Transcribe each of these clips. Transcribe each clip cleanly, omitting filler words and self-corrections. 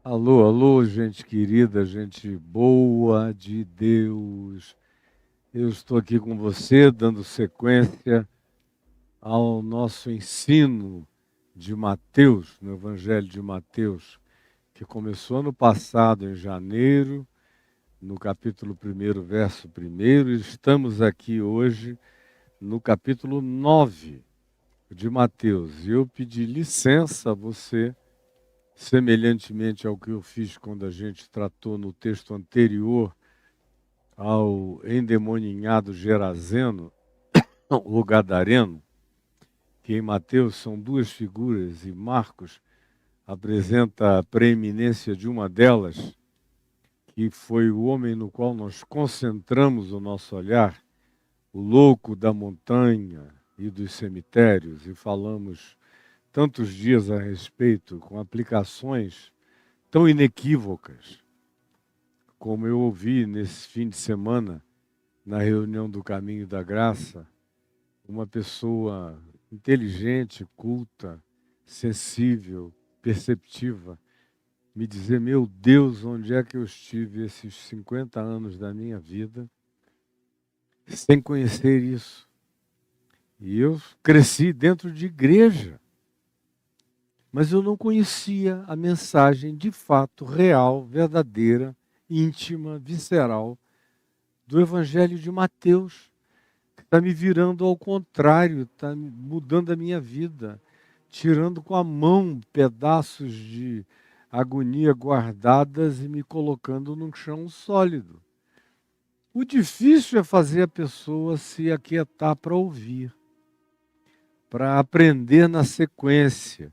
Alô, alô, gente querida, gente boa de Deus. Eu estou aqui com você, dando sequência ao nosso ensino de Mateus, no Evangelho de Mateus, que começou ano passado, em janeiro, no capítulo 1, verso 1, e estamos aqui hoje no capítulo 9 de Mateus. E eu pedi licença a você, semelhantemente ao que eu fiz quando a gente tratou no texto anterior ao endemoninhado Gerazeno, o gadareno, que em Mateus são duas figuras e Marcos apresenta a preeminência de uma delas, que foi o homem no qual nós concentramos o nosso olhar, o louco da montanha e dos cemitérios, e falamos tantos dias a respeito, com aplicações tão inequívocas, como eu ouvi nesse fim de semana, na reunião do Caminho da Graça, uma pessoa inteligente, culta, sensível, perceptiva, me dizer: meu Deus, onde é que eu estive esses 50 anos da minha vida sem conhecer isso? E eu cresci dentro de igreja, mas eu não conhecia a mensagem de fato, real, verdadeira, íntima, visceral do Evangelho de Mateus, que está me virando ao contrário, está mudando a minha vida, tirando com a mão pedaços de agonia guardadas e me colocando num chão sólido. O difícil é fazer a pessoa se aquietar para ouvir, para aprender na sequência.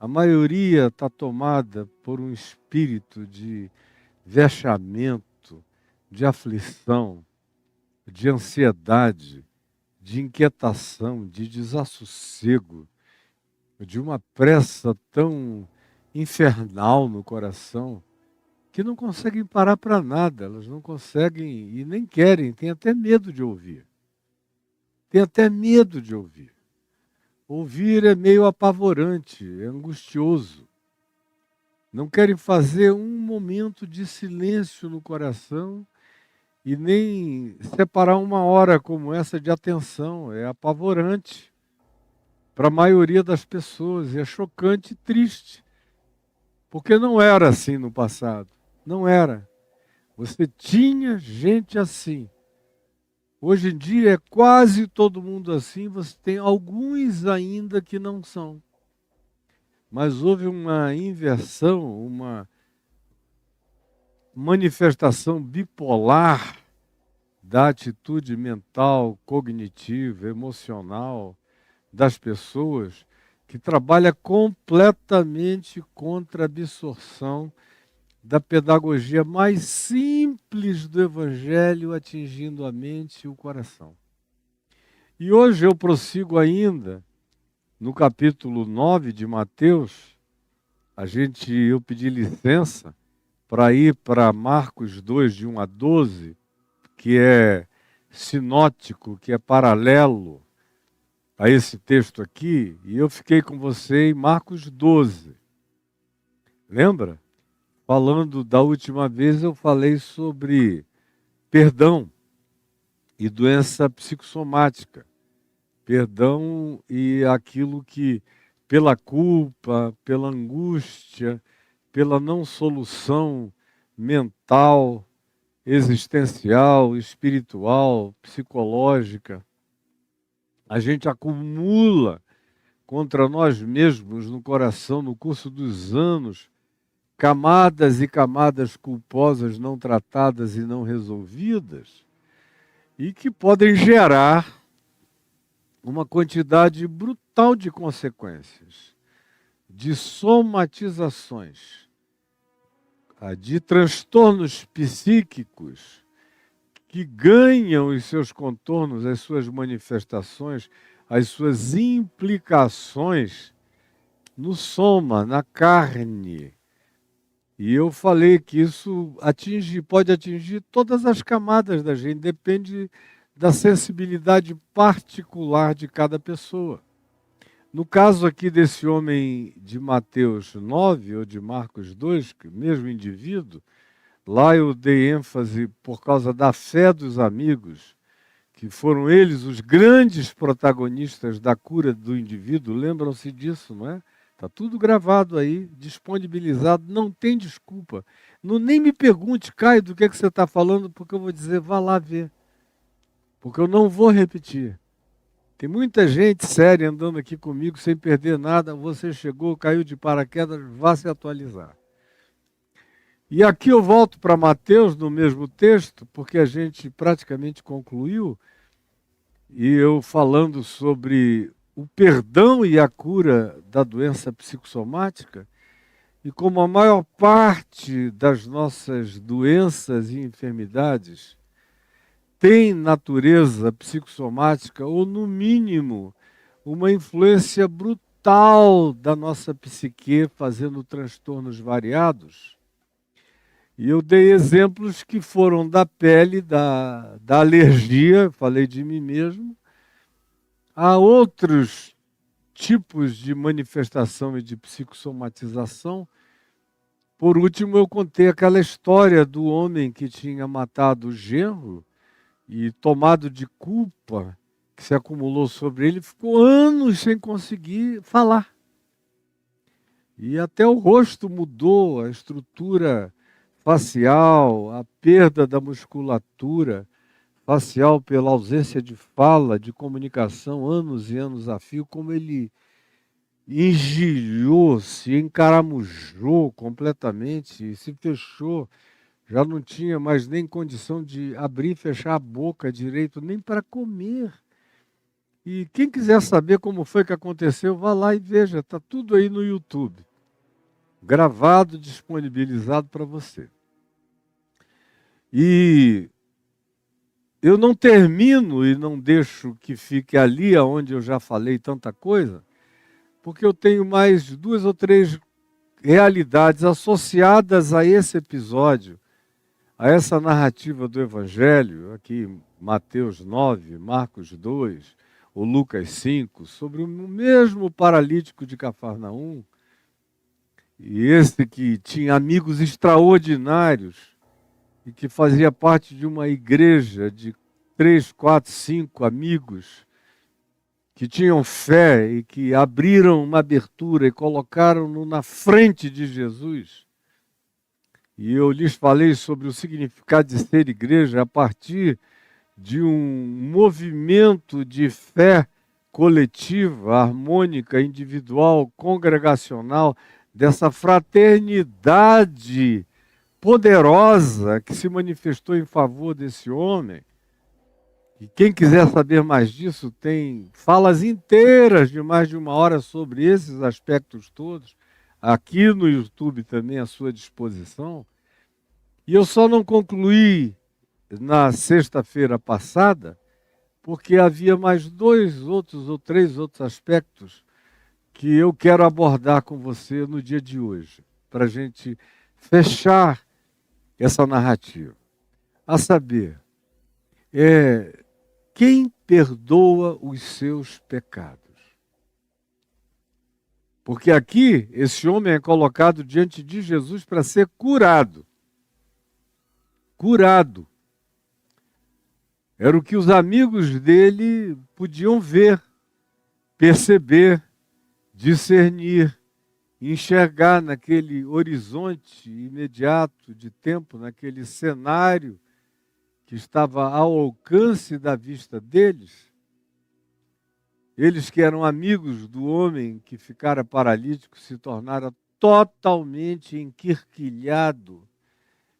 A maioria está tomada por um espírito de vexamento, de aflição, de ansiedade, de inquietação, de desassossego, de uma pressa tão infernal no coração, que não conseguem parar para nada, elas não conseguem e nem querem, têm até medo de ouvir. Tem até medo de ouvir. Ouvir é meio apavorante, é angustioso. Não querem fazer um momento de silêncio no coração e nem separar uma hora como essa de atenção. É apavorante para a maioria das pessoas, e é chocante e triste, porque não era assim no passado. Não era. Você tinha gente assim. Hoje em dia é quase todo mundo assim, você tem alguns ainda que não são. Mas houve uma inversão, uma manifestação bipolar da atitude mental, cognitiva, emocional das pessoas, que trabalha completamente contra a absorção da pedagogia mais simples do Evangelho, atingindo a mente e o coração. E hoje eu prossigo ainda no capítulo 9 de Mateus. Eu pedi licença para ir para Marcos 2, de 1 a 12, que é sinótico, que é paralelo a esse texto aqui, e eu fiquei com você em Marcos 12. Lembra? Falando da última vez, eu falei sobre perdão e doença psicossomática. Perdão e aquilo que, pela culpa, pela angústia, pela não solução mental, existencial, espiritual, psicológica, a gente acumula contra nós mesmos no coração, no curso dos anos, camadas e camadas culposas não tratadas e não resolvidas, e que podem gerar uma quantidade brutal de consequências, de somatizações, de transtornos psíquicos que ganham os seus contornos, as suas manifestações, as suas implicações no soma, na carne. E eu falei que isso pode atingir todas as camadas da gente, depende da sensibilidade particular de cada pessoa. No caso aqui desse homem de Mateus 9 ou de Marcos 2, que mesmo indivíduo, lá eu dei ênfase por causa da fé dos amigos, que foram eles os grandes protagonistas da cura do indivíduo. Lembram-se disso, não é? Está tudo gravado aí, disponibilizado, não tem desculpa. Não, nem me pergunte, Caio, do que você está falando, porque eu vou dizer, vá lá ver. Porque eu não vou repetir. Tem muita gente séria andando aqui comigo sem perder nada. Você chegou, caiu de paraquedas, vá se atualizar. E aqui eu volto para Mateus, no mesmo texto, porque a gente praticamente concluiu, e eu falando sobre o perdão e a cura da doença psicossomática, e como a maior parte das nossas doenças e enfermidades tem natureza psicossomática, ou no mínimo, uma influência brutal da nossa psique, fazendo transtornos variados. E eu dei exemplos que foram da pele, da alergia, falei de mim mesmo, a outros tipos de manifestação e de psicossomatização. Por último, eu contei aquela história do homem que tinha matado o genro e tomado de culpa que se acumulou sobre ele, ficou anos sem conseguir falar. E até o rosto mudou, a estrutura facial, a perda da musculatura facial pela ausência de fala, de comunicação, anos e anos a fio, como ele engelhou, se encaramujou completamente, se fechou. Já não tinha mais nem condição de abrir e fechar a boca direito, nem para comer. E quem quiser saber como foi que aconteceu, vá lá e veja, está tudo aí no YouTube. Gravado, disponibilizado para você. E eu não termino e não deixo que fique ali onde eu já falei tanta coisa, porque eu tenho mais 2 ou 3 realidades associadas a esse episódio, a essa narrativa do Evangelho, aqui Mateus 9, Marcos 2, ou Lucas 5, sobre o mesmo paralítico de Cafarnaum, e esse que tinha amigos extraordinários, e que fazia parte de uma igreja de 3, 4, 5 amigos, que tinham fé e que abriram uma abertura e colocaram-no na frente de Jesus. E eu lhes falei sobre o significado de ser igreja a partir de um movimento de fé coletiva, harmônica, individual, congregacional, dessa fraternidade poderosa que se manifestou em favor desse homem. E quem quiser saber mais disso, tem falas inteiras de mais de 1 hora sobre esses aspectos todos, aqui no YouTube também à sua disposição. E eu só não concluí na sexta-feira passada, porque havia mais 2 outros ou 3 outros aspectos que eu quero abordar com você no dia de hoje, para a gente fechar essa narrativa. A saber, quem perdoa os seus pecados? Porque aqui, esse homem é colocado diante de Jesus para ser curado. Curado. Era o que os amigos dele podiam ver perceber, discernir, enxergar naquele horizonte imediato de tempo, naquele cenário que estava ao alcance da vista deles. Eles que eram amigos do homem que ficara paralítico se tornaram totalmente enquirquilhado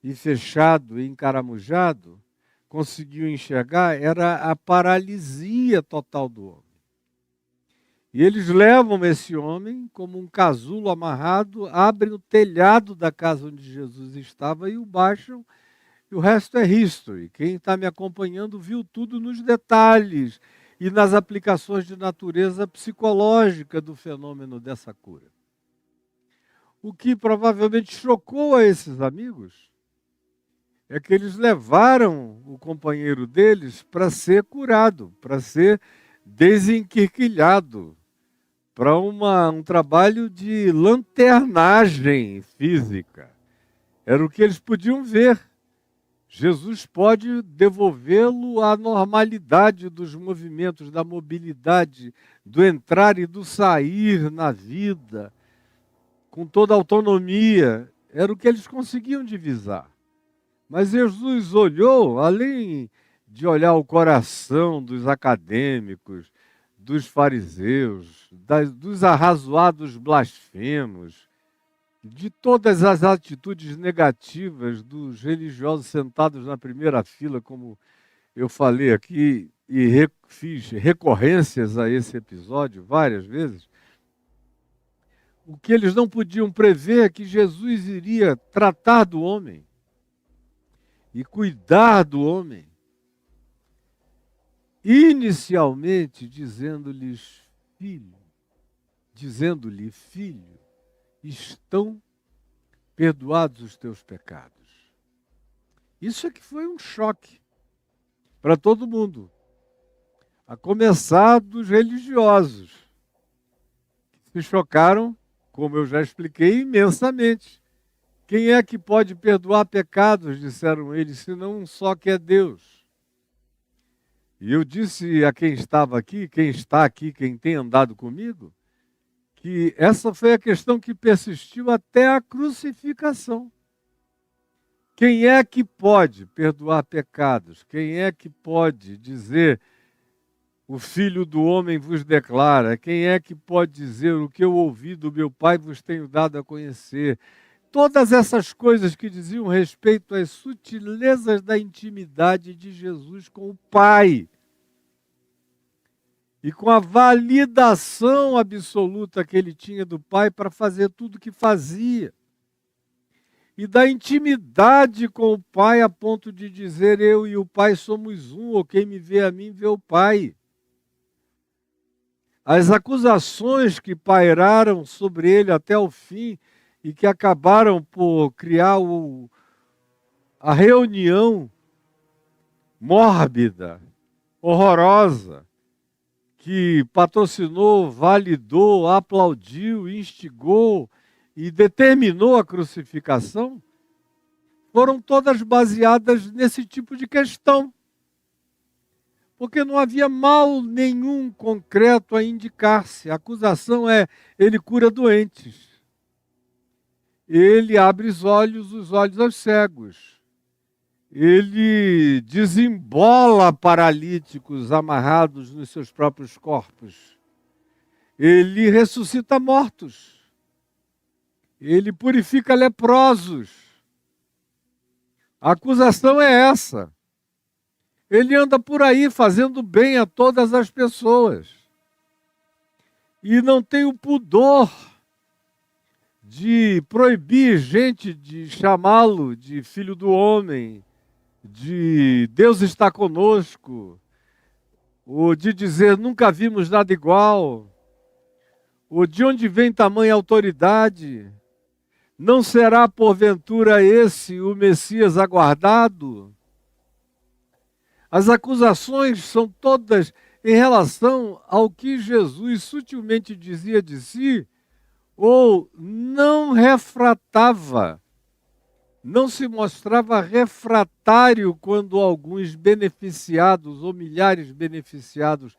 e fechado e encaramujado. Conseguiu enxergar, era a paralisia total do homem. E eles levam esse homem como um casulo amarrado, abrem o telhado da casa onde Jesus estava e o baixam, e o resto é history. Quem está me acompanhando viu tudo nos detalhes e nas aplicações de natureza psicológica do fenômeno dessa cura. O que provavelmente chocou a esses amigos é que eles levaram o companheiro deles para ser curado, para ser desenquirquilhado, para um trabalho de lanternagem física. Era o que eles podiam ver. Jesus pode devolvê-lo à normalidade dos movimentos, da mobilidade, do entrar e do sair na vida, com toda a autonomia. Era o que eles conseguiam divisar. Mas Jesus olhou, além de olhar o coração dos acadêmicos, dos fariseus, dos arrazoados blasfemos, de todas as atitudes negativas dos religiosos sentados na primeira fila, como eu falei aqui, e fiz recorrências a esse episódio várias vezes. O que eles não podiam prever é que Jesus iria tratar do homem e cuidar do homem, inicialmente dizendo-lhe, filho, estão perdoados os teus pecados. Isso é que foi um choque para todo mundo, a começar dos religiosos, que se chocaram, como eu já expliquei, imensamente. Quem é que pode perdoar pecados, disseram eles, senão um só que é Deus? E eu disse a quem estava aqui, quem está aqui, quem tem andado comigo, que essa foi a questão que persistiu até a crucificação. Quem é que pode perdoar pecados? Quem é que pode dizer, o Filho do Homem vos declara? Quem é que pode dizer, o que eu ouvi do meu Pai vos tenho dado a conhecer? Todas essas coisas que diziam respeito às sutilezas da intimidade de Jesus com o Pai. E com a validação absoluta que ele tinha do Pai para fazer tudo o que fazia. E da intimidade com o Pai a ponto de dizer, eu e o Pai somos um, ou quem me vê a mim vê o Pai. As acusações que pairaram sobre ele até o fim e que acabaram por criar a reunião mórbida, horrorosa, que patrocinou, validou, aplaudiu, instigou e determinou a crucificação, foram todas baseadas nesse tipo de questão. Porque não havia mal nenhum concreto a indicar-se. A acusação é, ele cura doentes. Ele abre os olhos aos cegos. Ele desembola paralíticos amarrados nos seus próprios corpos. Ele ressuscita mortos. Ele purifica leprosos. A acusação é essa. Ele anda por aí fazendo bem a todas as pessoas. E não tem o pudor de proibir gente de chamá-lo de filho do homem, de Deus está conosco, ou de dizer nunca vimos nada igual, ou de onde vem tamanha autoridade? Não será porventura esse o Messias aguardado? As acusações são todas em relação ao que Jesus sutilmente dizia de si, ou não refratava, não se mostrava refratário quando alguns beneficiados, ou milhares beneficiados,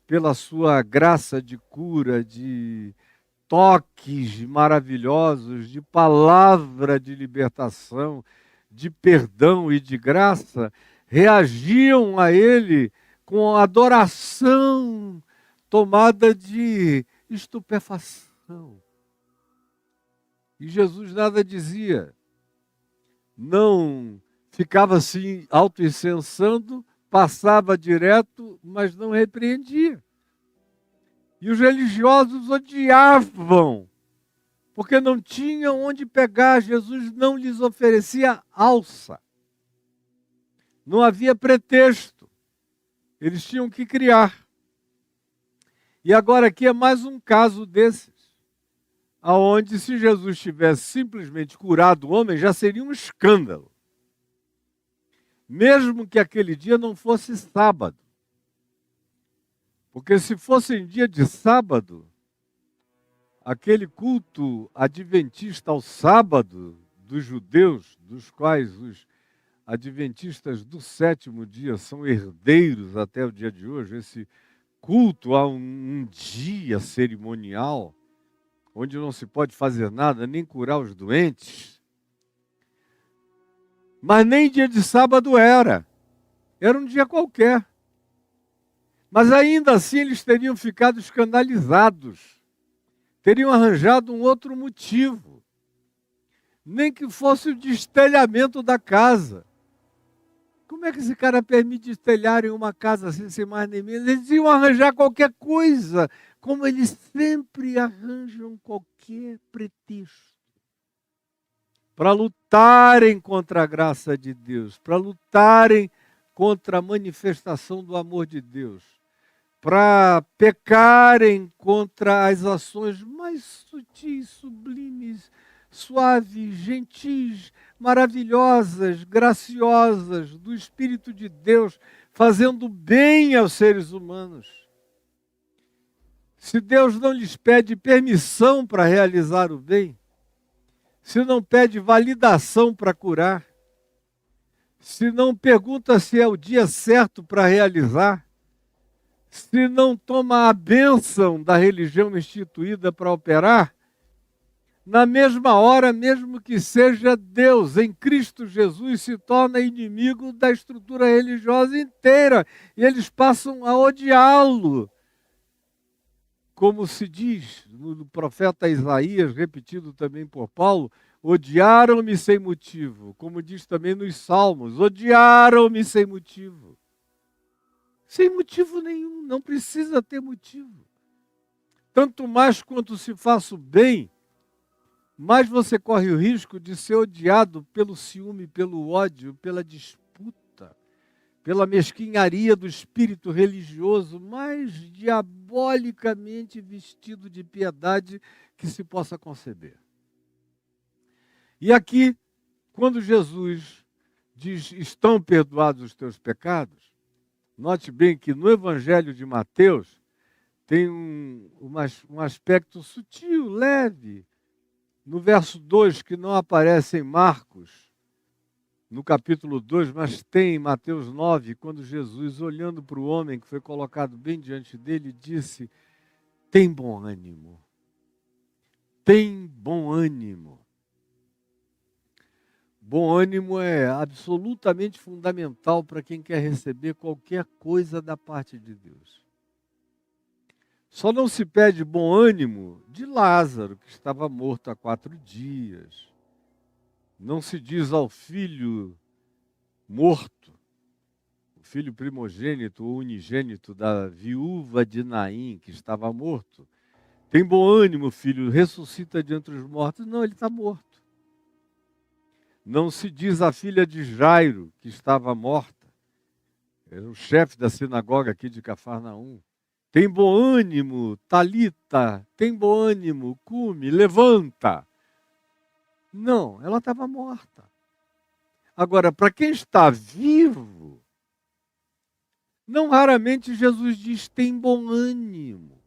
pela sua graça de cura, de toques maravilhosos, de palavra de libertação, de perdão e de graça, reagiam a ele com adoração tomada de estupefação. E Jesus nada dizia, não ficava assim autoincensando, passava direto, mas não repreendia. E os religiosos odiavam, porque não tinham onde pegar. Jesus não lhes oferecia alça. Não havia pretexto. Eles tinham que criar. E agora aqui é mais um caso desses, aonde se Jesus tivesse simplesmente curado o homem, já seria um escândalo. Mesmo que aquele dia não fosse sábado. Porque se fosse em dia de sábado, aquele culto adventista ao sábado dos judeus, dos quais os adventistas do sétimo dia são herdeiros até o dia de hoje, esse culto a um dia cerimonial, onde não se pode fazer nada, nem curar os doentes. Mas nem dia de sábado era um dia qualquer. Mas ainda assim eles teriam ficado escandalizados, teriam arranjado um outro motivo, nem que fosse o destelhamento da casa. Como é que esse cara permite destelhar em uma casa assim, sem mais nem menos? Eles iam arranjar qualquer coisa, como eles sempre arranjam qualquer pretexto, para lutarem contra a graça de Deus, para lutarem contra a manifestação do amor de Deus, para pecarem contra as ações mais sutis, sublimes, suaves, gentis, maravilhosas, graciosas do Espírito de Deus, fazendo bem aos seres humanos. Se Deus não lhes pede permissão para realizar o bem, se não pede validação para curar, se não pergunta se é o dia certo para realizar, se não toma a bênção da religião instituída para operar, na mesma hora, mesmo que seja Deus, em Cristo Jesus, se torna inimigo da estrutura religiosa inteira. E eles passam a odiá-lo. Como se diz no profeta Isaías, repetido também por Paulo, odiaram-me sem motivo. Como diz também nos Salmos, odiaram-me sem motivo. Sem motivo nenhum, não precisa ter motivo. Tanto mais quanto se faça o bem, mais você corre o risco de ser odiado pelo ciúme, pelo ódio, pela disputa, pela mesquinharia do espírito religioso mais diabolicamente vestido de piedade que se possa conceber. E aqui, quando Jesus diz, estão perdoados os teus pecados, note bem que no Evangelho de Mateus tem um aspecto sutil, leve. No verso 2, que não aparece em Marcos, no capítulo 2, mas tem em Mateus 9, quando Jesus, olhando para o homem que foi colocado bem diante dele, disse, tem bom ânimo. Tem bom ânimo. Bom ânimo é absolutamente fundamental para quem quer receber qualquer coisa da parte de Deus. Só não se pede bom ânimo de Lázaro, que estava morto há 4 dias. Não se diz ao filho morto, o filho primogênito ou unigênito da viúva de Naim, que estava morto. Tem bom ânimo, filho, ressuscita de entre os mortos. Não, ele está morto. Não se diz à filha de Jairo, que estava morta. Era o chefe da sinagoga aqui de Cafarnaum. Tem bom ânimo, Talita, tem bom ânimo, cume, levanta. Não, ela estava morta. Agora, para quem está vivo, não raramente Jesus diz, tem bom ânimo.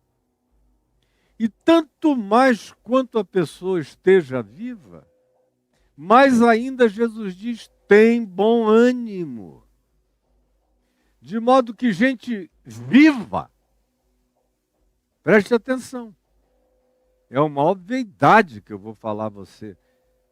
E tanto mais quanto a pessoa esteja viva, mais ainda Jesus diz, tem bom ânimo. De modo que gente viva Preste atenção. É uma obviedade que eu vou falar a você,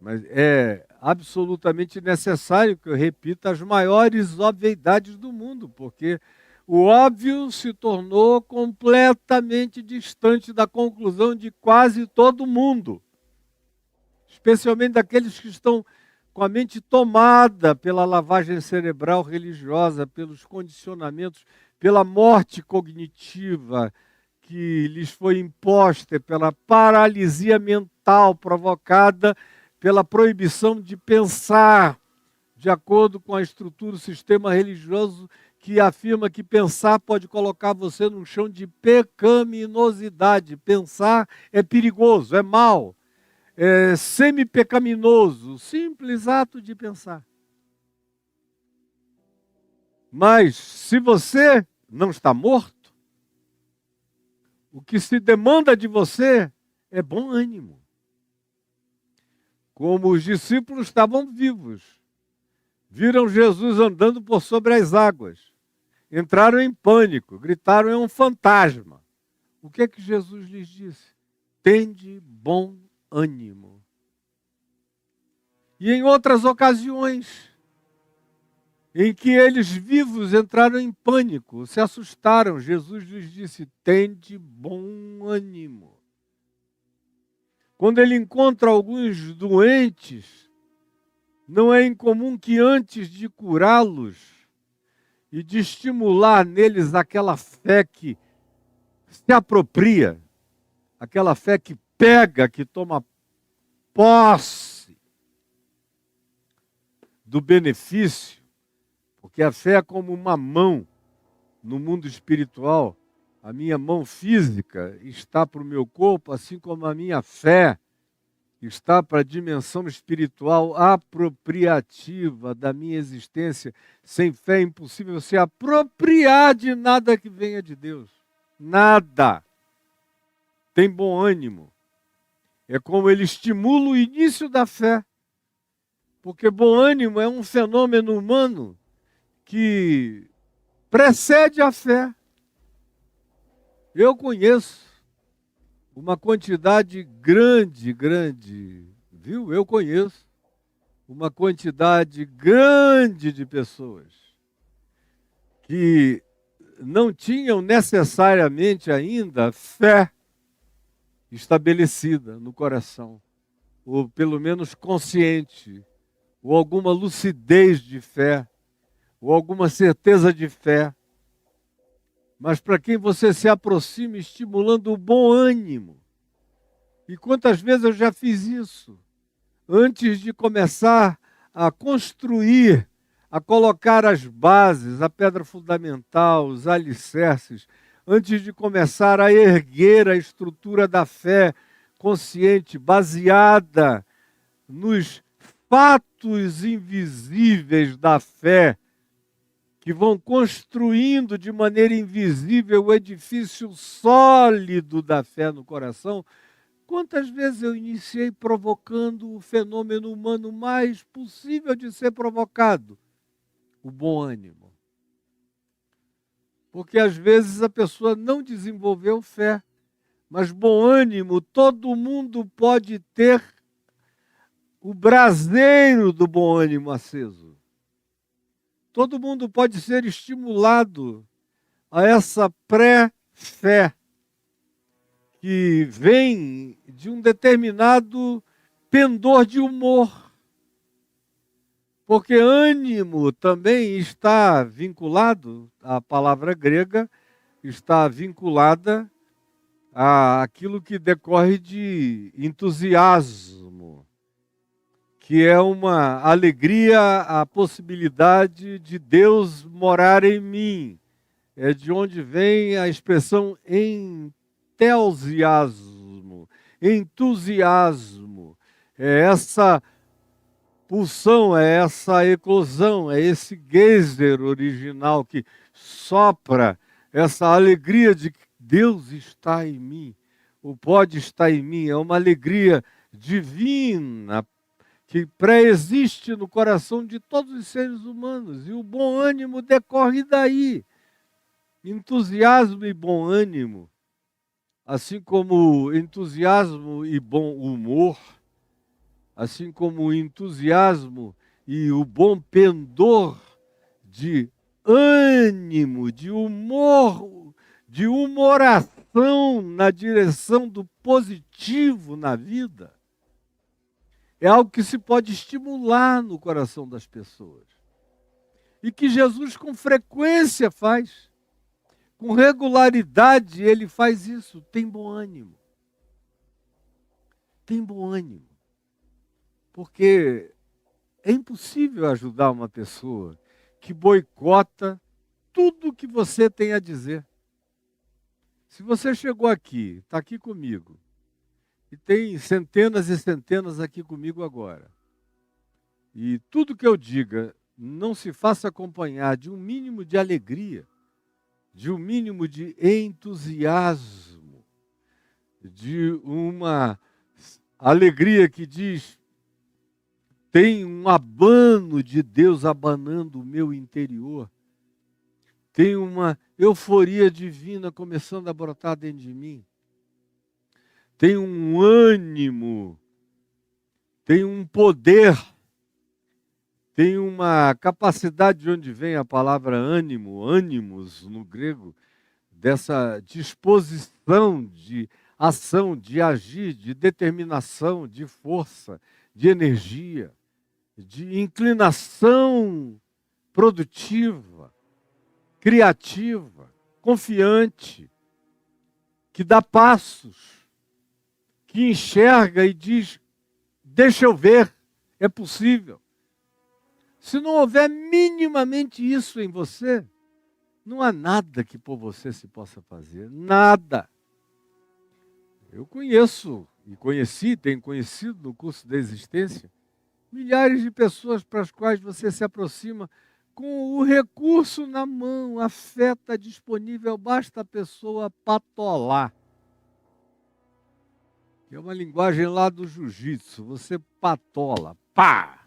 mas é absolutamente necessário que eu repita as maiores obviedades do mundo, porque o óbvio se tornou completamente distante da conclusão de quase todo mundo, especialmente daqueles que estão com a mente tomada pela lavagem cerebral religiosa, pelos condicionamentos, pela morte cognitiva que lhes foi imposta, pela paralisia mental provocada pela proibição de pensar, de acordo com a estrutura do sistema religioso que afirma que pensar pode colocar você num chão de pecaminosidade. Pensar é perigoso, é mal, é semi-pecaminoso, simples ato de pensar. Mas se você não está morto, o que se demanda de você é bom ânimo. Como os discípulos estavam vivos, viram Jesus andando por sobre as águas, entraram em pânico, gritaram: é um fantasma. O que é que Jesus lhes disse? Tende bom ânimo. E em outras ocasiões, em que eles vivos entraram em pânico, se assustaram, Jesus lhes disse: tende bom ânimo. Quando ele encontra alguns doentes, não é incomum que antes de curá-los e de estimular neles aquela fé que se apropria, aquela fé que pega, que toma posse do benefício, porque a fé é como uma mão no mundo espiritual. A minha mão física está para o meu corpo, assim como a minha fé está para a dimensão espiritual apropriativa da minha existência. Sem fé é impossível se apropriar de nada que venha de Deus. Nada. Tem bom ânimo. É como ele estimula o início da fé. Porque bom ânimo é um fenômeno humano que precede a fé. Eu conheço uma quantidade grande, viu? Eu conheço uma quantidade grande de pessoas que não tinham necessariamente ainda fé estabelecida no coração, ou pelo menos consciente, ou alguma lucidez de fé, ou alguma certeza de fé. Mas para quem você se aproxima estimulando o bom ânimo. E quantas vezes eu já fiz isso? Antes de começar a construir, a colocar as bases, a pedra fundamental, os alicerces, antes de começar a erguer a estrutura da fé consciente, baseada nos fatos invisíveis da fé, que vão construindo de maneira invisível o edifício sólido da fé no coração. Quantas vezes eu iniciei provocando o fenômeno humano mais possível de ser provocado? O bom ânimo. Porque às vezes a pessoa não desenvolveu fé, mas bom ânimo, todo mundo pode ter o braseiro do bom ânimo aceso. Todo mundo pode ser estimulado a essa pré-fé que vem de um determinado pendor de humor. Porque ânimo também está vinculado, a palavra grega está vinculada àquilo que decorre de entusiasmo, que é uma alegria, a possibilidade de Deus morar em mim. É de onde vem a expressão entusiasmo. É essa pulsão, é essa eclosão, é esse geyser original que sopra essa alegria de que Deus está em mim, o pode estar em mim. É uma alegria divina, que pré-existe no coração de todos os seres humanos, e o bom ânimo decorre daí. Entusiasmo e bom ânimo, assim como entusiasmo e bom humor, assim como o entusiasmo e o bom pendor de ânimo, de humoração na direção do positivo na vida, é algo que se pode estimular no coração das pessoas. E que Jesus com frequência faz. Com regularidade ele faz isso. Tem bom ânimo. Tem bom ânimo. Porque é impossível ajudar uma pessoa que boicota tudo que você tem a dizer. Se você chegou aqui, está aqui comigo, e tem centenas e centenas aqui comigo agora, e tudo que eu diga não se faça acompanhar de um mínimo de alegria, de um mínimo de entusiasmo, de uma alegria que diz, tem um abano de Deus abanando o meu interior, tem uma euforia divina começando a brotar dentro de mim, tem um ânimo, tem um poder, tem uma capacidade de onde vem a palavra ânimo, ânimos no grego, dessa disposição de ação, de agir, de determinação, de força, de energia, de inclinação produtiva, criativa, confiante, que dá passos, que enxerga e diz, deixa eu ver, é possível. Se não houver minimamente isso em você, não há nada que por você se possa fazer. Nada. Eu conheço, e conheci, tenho conhecido no curso da existência, milhares de pessoas para as quais você se aproxima com o recurso na mão, a fé está disponível, basta a pessoa patolar. É uma linguagem lá do jiu-jitsu, você patola, pá!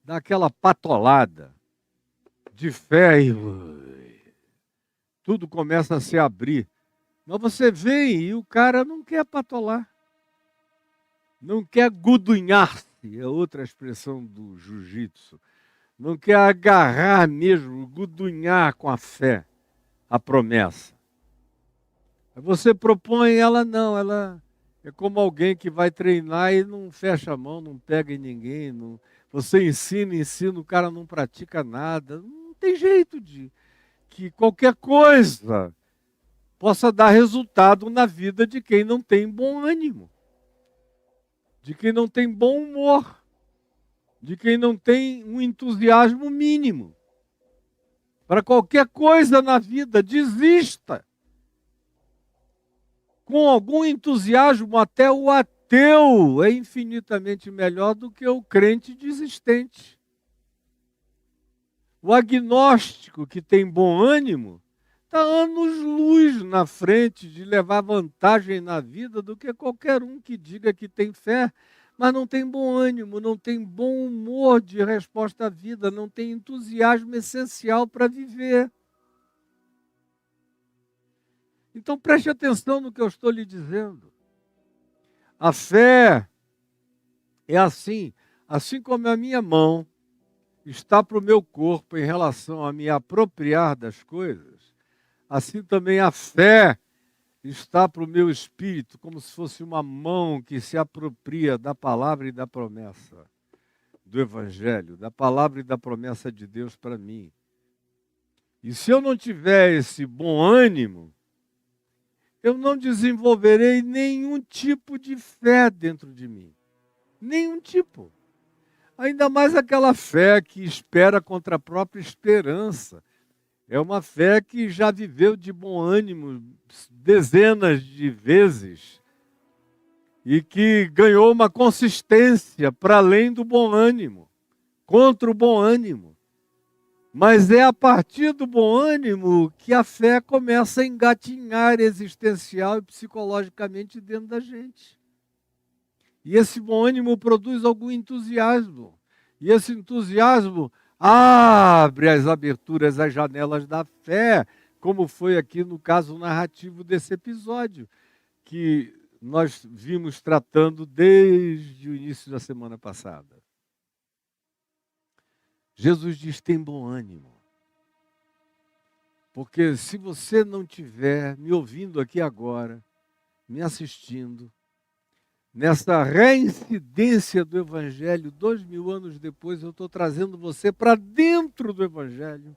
Dá aquela patolada de fé e tudo começa a se abrir. Mas você vem e o cara não quer patolar. Não quer gudunhar-se, é outra expressão do jiu-jitsu. Não quer agarrar mesmo, gudunhar com a fé, a promessa. Você propõe, ela não, ela é como alguém que vai treinar e não fecha a mão, não pega em ninguém, não... Você ensina, o cara não pratica nada. Não tem jeito de que qualquer coisa possa dar resultado na vida de quem não tem bom ânimo, de quem não tem bom humor, de quem não tem um entusiasmo mínimo. Para qualquer coisa na vida, desista. Com algum entusiasmo, até o ateu é infinitamente melhor do que o crente desistente. O agnóstico que tem bom ânimo está anos-luz na frente de levar vantagem na vida do que qualquer um que diga que tem fé, mas não tem bom ânimo, não tem bom humor de resposta à vida, não tem entusiasmo essencial para viver. Então preste atenção no que eu estou lhe dizendo. A fé é assim como a minha mão está para o meu corpo em relação a me apropriar das coisas, assim também a fé está para o meu espírito, como se fosse uma mão que se apropria da palavra e da promessa do Evangelho, da palavra e da promessa de Deus para mim. E se eu não tiver esse bom ânimo, eu não desenvolverei nenhum tipo de fé dentro de mim. Nenhum tipo. Ainda mais aquela fé que espera contra a própria esperança. É uma fé que já viveu de bom ânimo dezenas de vezes e que ganhou uma consistência para além do bom ânimo, contra o bom ânimo. Mas é a partir do bom ânimo que a fé começa a engatinhar existencial e psicologicamente dentro da gente. E esse bom ânimo produz algum entusiasmo. E esse entusiasmo abre as aberturas, as janelas da fé, como foi aqui no caso narrativo desse episódio, que nós vimos tratando desde o início da semana passada. Jesus diz: tem bom ânimo. Porque se você não tiver me ouvindo aqui agora, me assistindo, nessa reincidência do Evangelho, 2000 anos depois, eu estou trazendo você para dentro do Evangelho.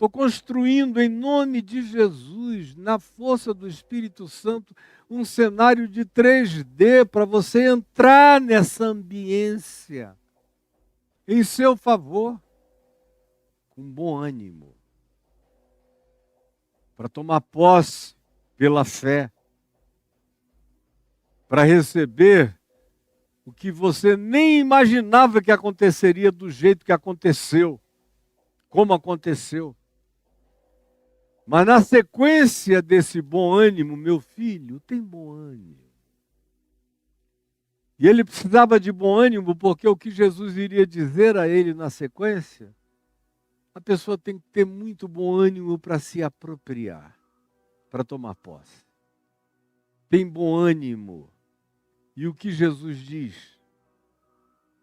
Estou construindo em nome de Jesus, na força do Espírito Santo, um cenário de 3D para você entrar nessa ambiência em seu favor, com bom ânimo, para tomar posse pela fé, para receber o que você nem imaginava que aconteceria do jeito que aconteceu, como aconteceu. Mas na sequência desse bom ânimo, meu filho, tem bom ânimo. E ele precisava de bom ânimo porque o que Jesus iria dizer a ele na sequência, a pessoa tem que ter muito bom ânimo para se apropriar, para tomar posse. Tem bom ânimo. E o que Jesus diz?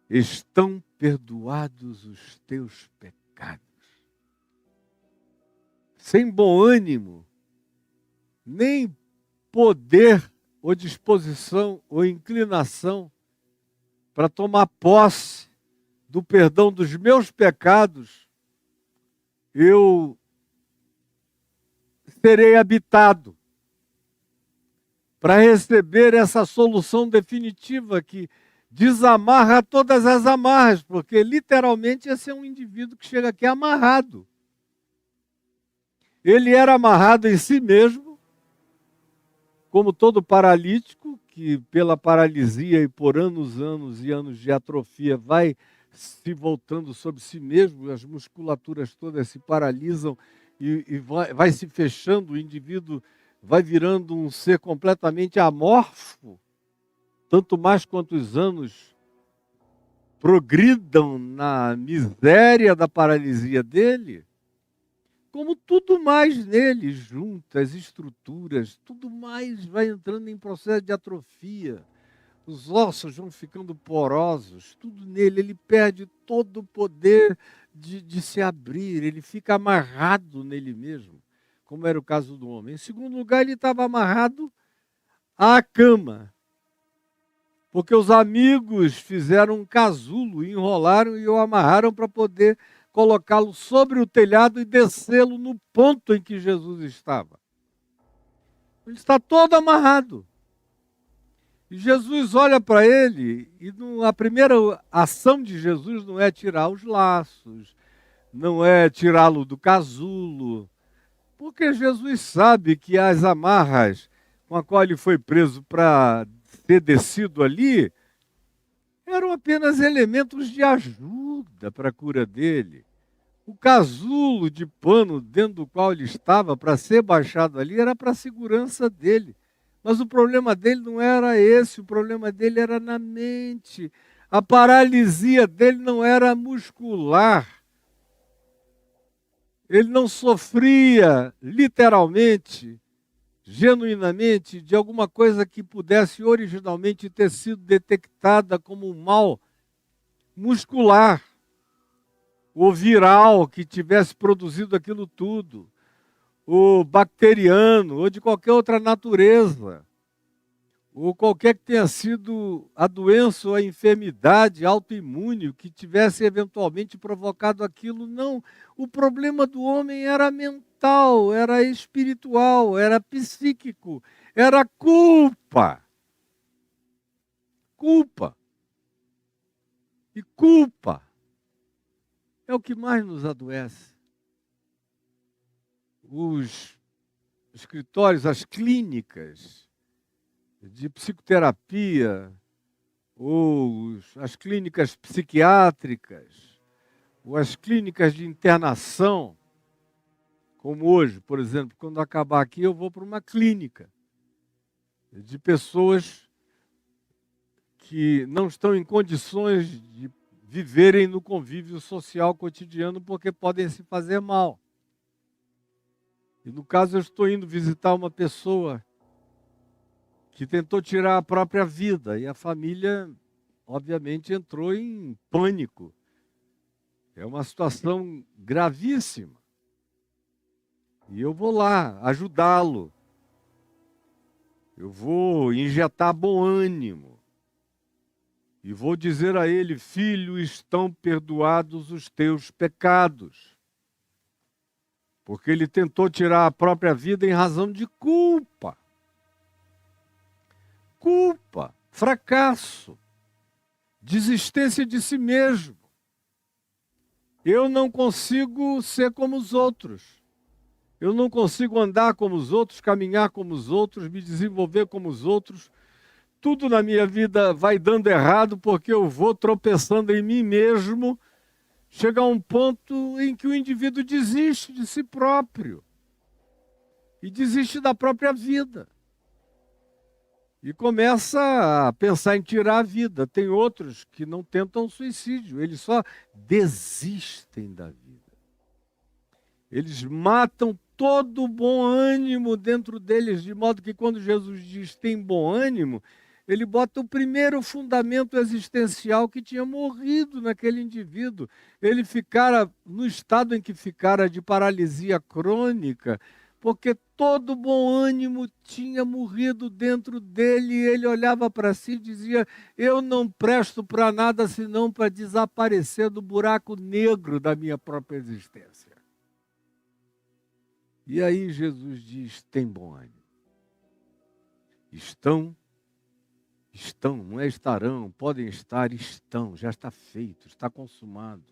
Estão perdoados os teus pecados. Sem bom ânimo, nem poder ou disposição ou inclinação para tomar posse do perdão dos meus pecados, eu serei habitado para receber essa solução definitiva que desamarra todas as amarras, porque literalmente esse é um indivíduo que chega aqui amarrado. Ele era amarrado em si mesmo, como todo paralítico, que pela paralisia e por anos e anos de atrofia vai se voltando sobre si mesmo, as musculaturas todas se paralisam e vai se fechando, o indivíduo vai virando um ser completamente amorfo, tanto mais quanto os anos progridam na miséria da paralisia dele, como tudo mais nele, juntas, estruturas, tudo mais vai entrando em processo de atrofia. Os ossos vão ficando porosos, tudo nele, ele perde todo o poder de se abrir, ele fica amarrado nele mesmo, como era o caso do homem. Em segundo lugar, ele estava amarrado à cama, porque os amigos fizeram um casulo, enrolaram e o amarraram para poder colocá-lo sobre o telhado e descê-lo no ponto em que Jesus estava. Ele está todo amarrado. E Jesus olha para ele e a primeira ação de Jesus não é tirar os laços, não é tirá-lo do casulo, porque Jesus sabe que as amarras com a qual ele foi preso para ser descido ali eram apenas elementos de ajuda para a cura dele. O casulo de pano dentro do qual ele estava para ser baixado ali era para a segurança dele. Mas o problema dele não era esse, o problema dele era na mente. A paralisia dele não era muscular. Ele não sofria literalmente, genuinamente, de alguma coisa que pudesse originalmente ter sido detectada como um mal muscular ou viral que tivesse produzido aquilo tudo, ou bacteriano, ou de qualquer outra natureza, ou qualquer que tenha sido a doença ou a enfermidade autoimune que tivesse eventualmente provocado aquilo. Não, o problema do homem era mental, era espiritual, era psíquico, era culpa. Culpa. E culpa é o que mais nos adoece. Os escritórios, as clínicas de psicoterapia, ou as clínicas psiquiátricas, ou as clínicas de internação, como hoje, por exemplo, quando acabar aqui eu vou para uma clínica de pessoas que não estão em condições de viverem no convívio social cotidiano porque podem se fazer mal. E no caso eu estou indo visitar uma pessoa que tentou tirar a própria vida e a família, obviamente, entrou em pânico. É uma situação gravíssima. E eu vou lá ajudá-lo. Eu vou injetar bom ânimo. E vou dizer a ele: filho, estão perdoados os teus pecados. Porque ele tentou tirar a própria vida em razão de culpa. Culpa, fracasso, desistência de si mesmo. Eu não consigo ser como os outros. Eu não consigo andar como os outros, caminhar como os outros, me desenvolver como os outros. Tudo na minha vida vai dando errado porque eu vou tropeçando em mim mesmo. Chega a um ponto em que o indivíduo desiste de si próprio e desiste da própria vida. E começa a pensar em tirar a vida. Tem outros que não tentam suicídio, eles só desistem da vida. Eles matam todo o bom ânimo dentro deles, de modo que quando Jesus diz tem bom ânimo, ele bota o primeiro fundamento existencial que tinha morrido naquele indivíduo. Ele ficara no estado em que ficara de paralisia crônica, porque todo bom ânimo tinha morrido dentro dele, e ele olhava para si e dizia: eu não presto para nada senão para desaparecer do buraco negro da minha própria existência. E aí Jesus diz: tem bom ânimo. Estão, não é estarão, podem estar, estão, já está feito, está consumado.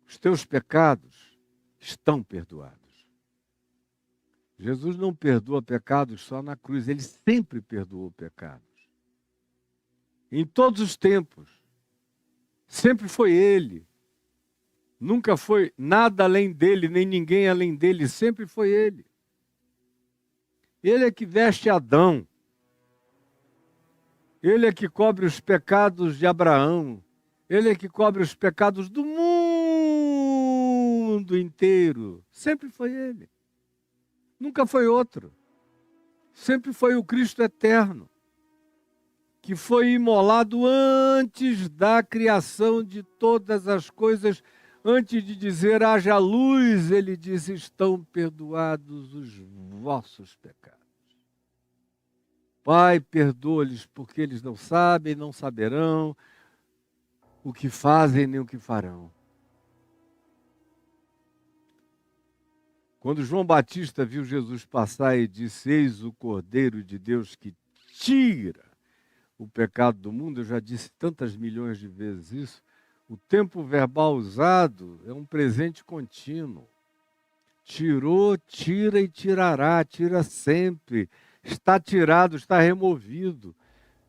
Os teus pecados estão perdoados. Jesus não perdoa pecados só na cruz, ele sempre perdoou pecados. Em todos os tempos. Sempre foi ele. Nunca foi nada além dele, nem ninguém além dele, sempre foi ele. Ele é que veste Adão. Ele é que cobre os pecados de Abraão. Ele é que cobre os pecados do mundo inteiro. Sempre foi ele. Nunca foi outro. Sempre foi o Cristo eterno, que foi imolado antes da criação de todas as coisas. Antes de dizer haja luz, ele diz: estão perdoados os vossos pecados. Pai, perdoa-lhes, porque eles não sabem, não saberão o que fazem nem o que farão. Quando João Batista viu Jesus passar e disse: eis o Cordeiro de Deus que tira o pecado do mundo, eu já disse tantas milhões de vezes isso, o tempo verbal usado é um presente contínuo. Tirou, tira e tirará, tira sempre. Está tirado, está removido.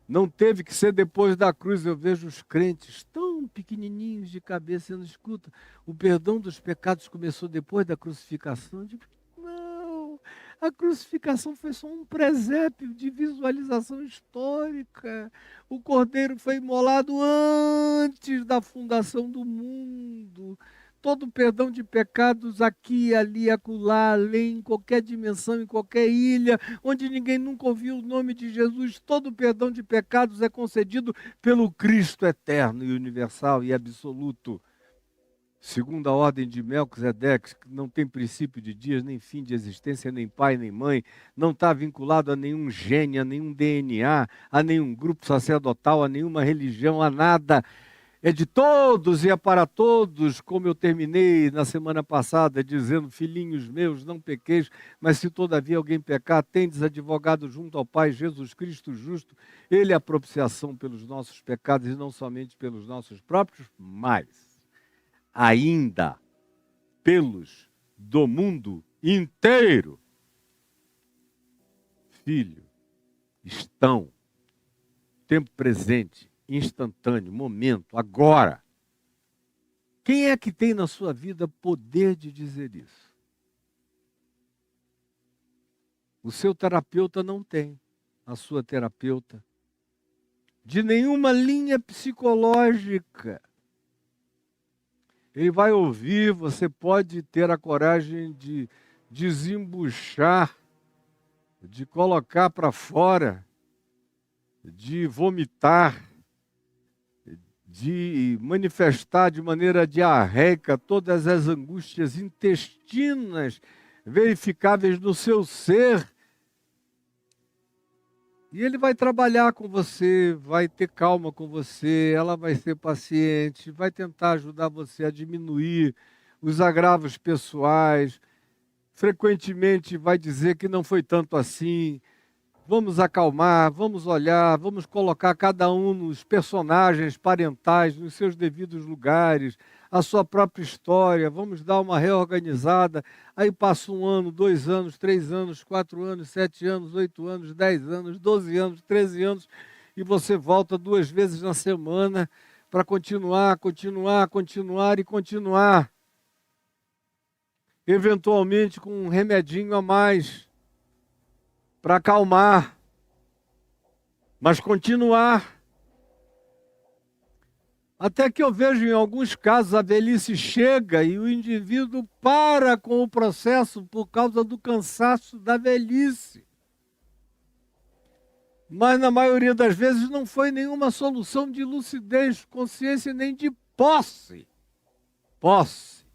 Não teve que ser depois da cruz. Eu vejo os crentes tão pequenininhos de cabeça e não escuta. O perdão dos pecados começou depois da crucificação. Eu digo: não, a crucificação foi só um presépio de visualização histórica. O Cordeiro foi imolado antes da fundação do mundo. Todo perdão de pecados aqui, ali, acolá, além, em qualquer dimensão, em qualquer ilha, onde ninguém nunca ouviu o nome de Jesus, todo perdão de pecados é concedido pelo Cristo eterno e universal e absoluto. Segundo a ordem de Melquisedeque, que não tem princípio de dias, nem fim de existência, nem pai, nem mãe, não está vinculado a nenhum gene, a nenhum DNA, a nenhum grupo sacerdotal, a nenhuma religião, a nada. É de todos e é para todos, como eu terminei na semana passada, dizendo: filhinhos meus, não pequeis, mas se todavia alguém pecar, tendes advogado junto ao Pai, Jesus Cristo justo. Ele é a propiciação pelos nossos pecados e não somente pelos nossos próprios, mas ainda pelos do mundo inteiro. Filho, estão, tempo presente, instantâneo, momento, agora. Quem é que tem na sua vida poder de dizer isso? O seu terapeuta não tem, a sua terapeuta. De nenhuma linha psicológica. Ele vai ouvir, você pode ter a coragem de desembuchar, de colocar para fora, de vomitar, de manifestar de maneira diarreica todas as angústias intestinas verificáveis no seu ser. E ele vai trabalhar com você, vai ter calma com você, ela vai ser paciente, vai tentar ajudar você a diminuir os agravos pessoais. Frequentemente vai dizer que não foi tanto assim. Vamos acalmar, vamos olhar, vamos colocar cada um nos personagens parentais, nos seus devidos lugares, a sua própria história, vamos dar uma reorganizada. Aí passa 1 ano, 2 anos, 3 anos, 4 anos, 7 anos, 8 anos, 10 anos, 12 anos, 13 anos, e você volta 2 vezes na semana para continuar. Eventualmente com um remedinho a mais para acalmar, mas continuar. Até que eu vejo em alguns casos a velhice chega e o indivíduo para com o processo por causa do cansaço da velhice. Mas na maioria das vezes não foi nenhuma solução de lucidez, consciência nem de posse. Posse,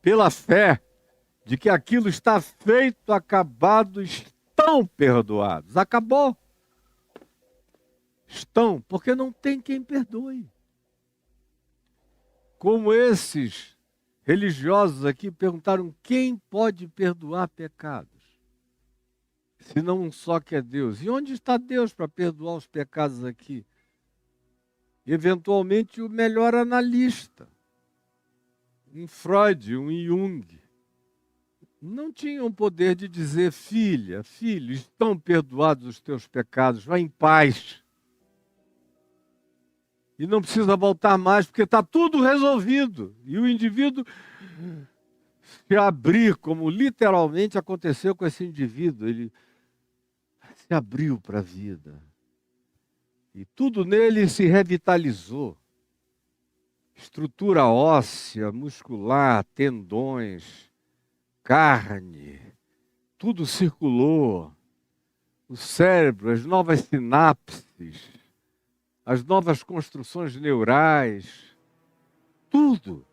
pela fé de que aquilo está feito, acabado, estão perdoados. Acabou. Estão, porque não tem quem perdoe. Como esses religiosos aqui perguntaram, quem pode perdoar pecados? Se não só que é Deus. E onde está Deus para perdoar os pecados aqui? Eventualmente o melhor analista, um Freud, um Jung, não tinham o poder de dizer, filha, filho, estão perdoados os teus pecados, vá em paz. E não precisa voltar mais, porque está tudo resolvido. E o indivíduo se abrir, como literalmente aconteceu com esse indivíduo, ele se abriu para a vida. E tudo nele se revitalizou. Estrutura óssea, muscular, tendões, carne, tudo circulou. O cérebro, as novas sinapses, as novas construções neurais, tudo.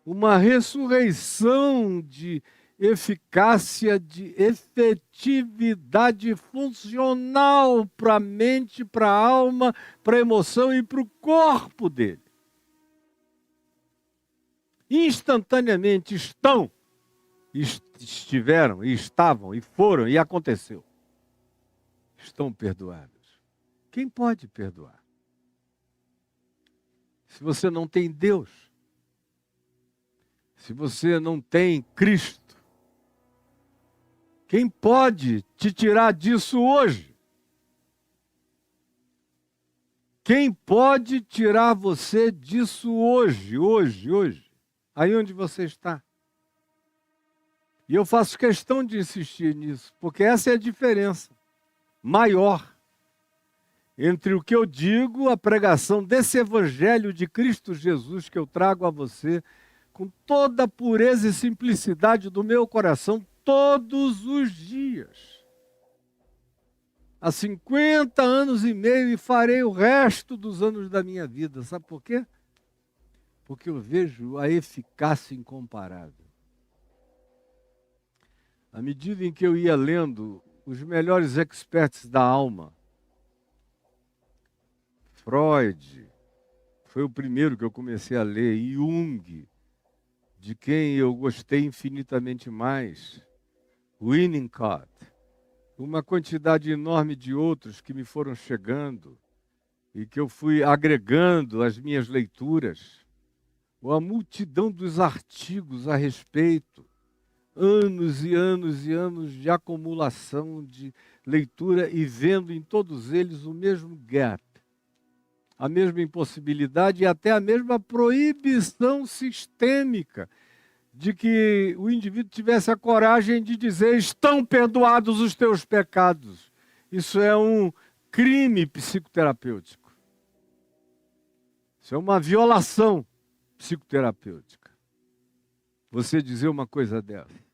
Uma ressurreição de eficácia, de efetividade funcional para a mente, para a alma, para a emoção e para o corpo dele. Instantaneamente estiveram, e estavam, e foram, e aconteceu. Estão perdoados. Quem pode perdoar? Se você não tem Deus, se você não tem Cristo, quem pode te tirar disso hoje? Quem pode tirar você disso hoje? Aí onde você está? E eu faço questão de insistir nisso, porque essa é a diferença maior entre o que eu digo, a pregação desse evangelho de Cristo Jesus que eu trago a você, com toda a pureza e simplicidade do meu coração, todos os dias. Há 50 anos e meio e farei o resto dos anos da minha vida. Sabe por quê? Porque eu vejo a eficácia incomparável. À medida em que eu ia lendo os melhores experts da alma, Freud foi o primeiro que eu comecei a ler, Jung, de quem eu gostei infinitamente mais, Winnicott, uma quantidade enorme de outros que me foram chegando e que eu fui agregando às minhas leituras, ou a multidão dos artigos a respeito, anos e anos e anos de acumulação de leitura e vendo em todos eles o mesmo gap, a mesma impossibilidade e até a mesma proibição sistêmica de que o indivíduo tivesse a coragem de dizer, estão perdoados os teus pecados. Isso é um crime psicoterapêutico. Isso é uma violação psicoterapêutica. Você dizer uma coisa dessa.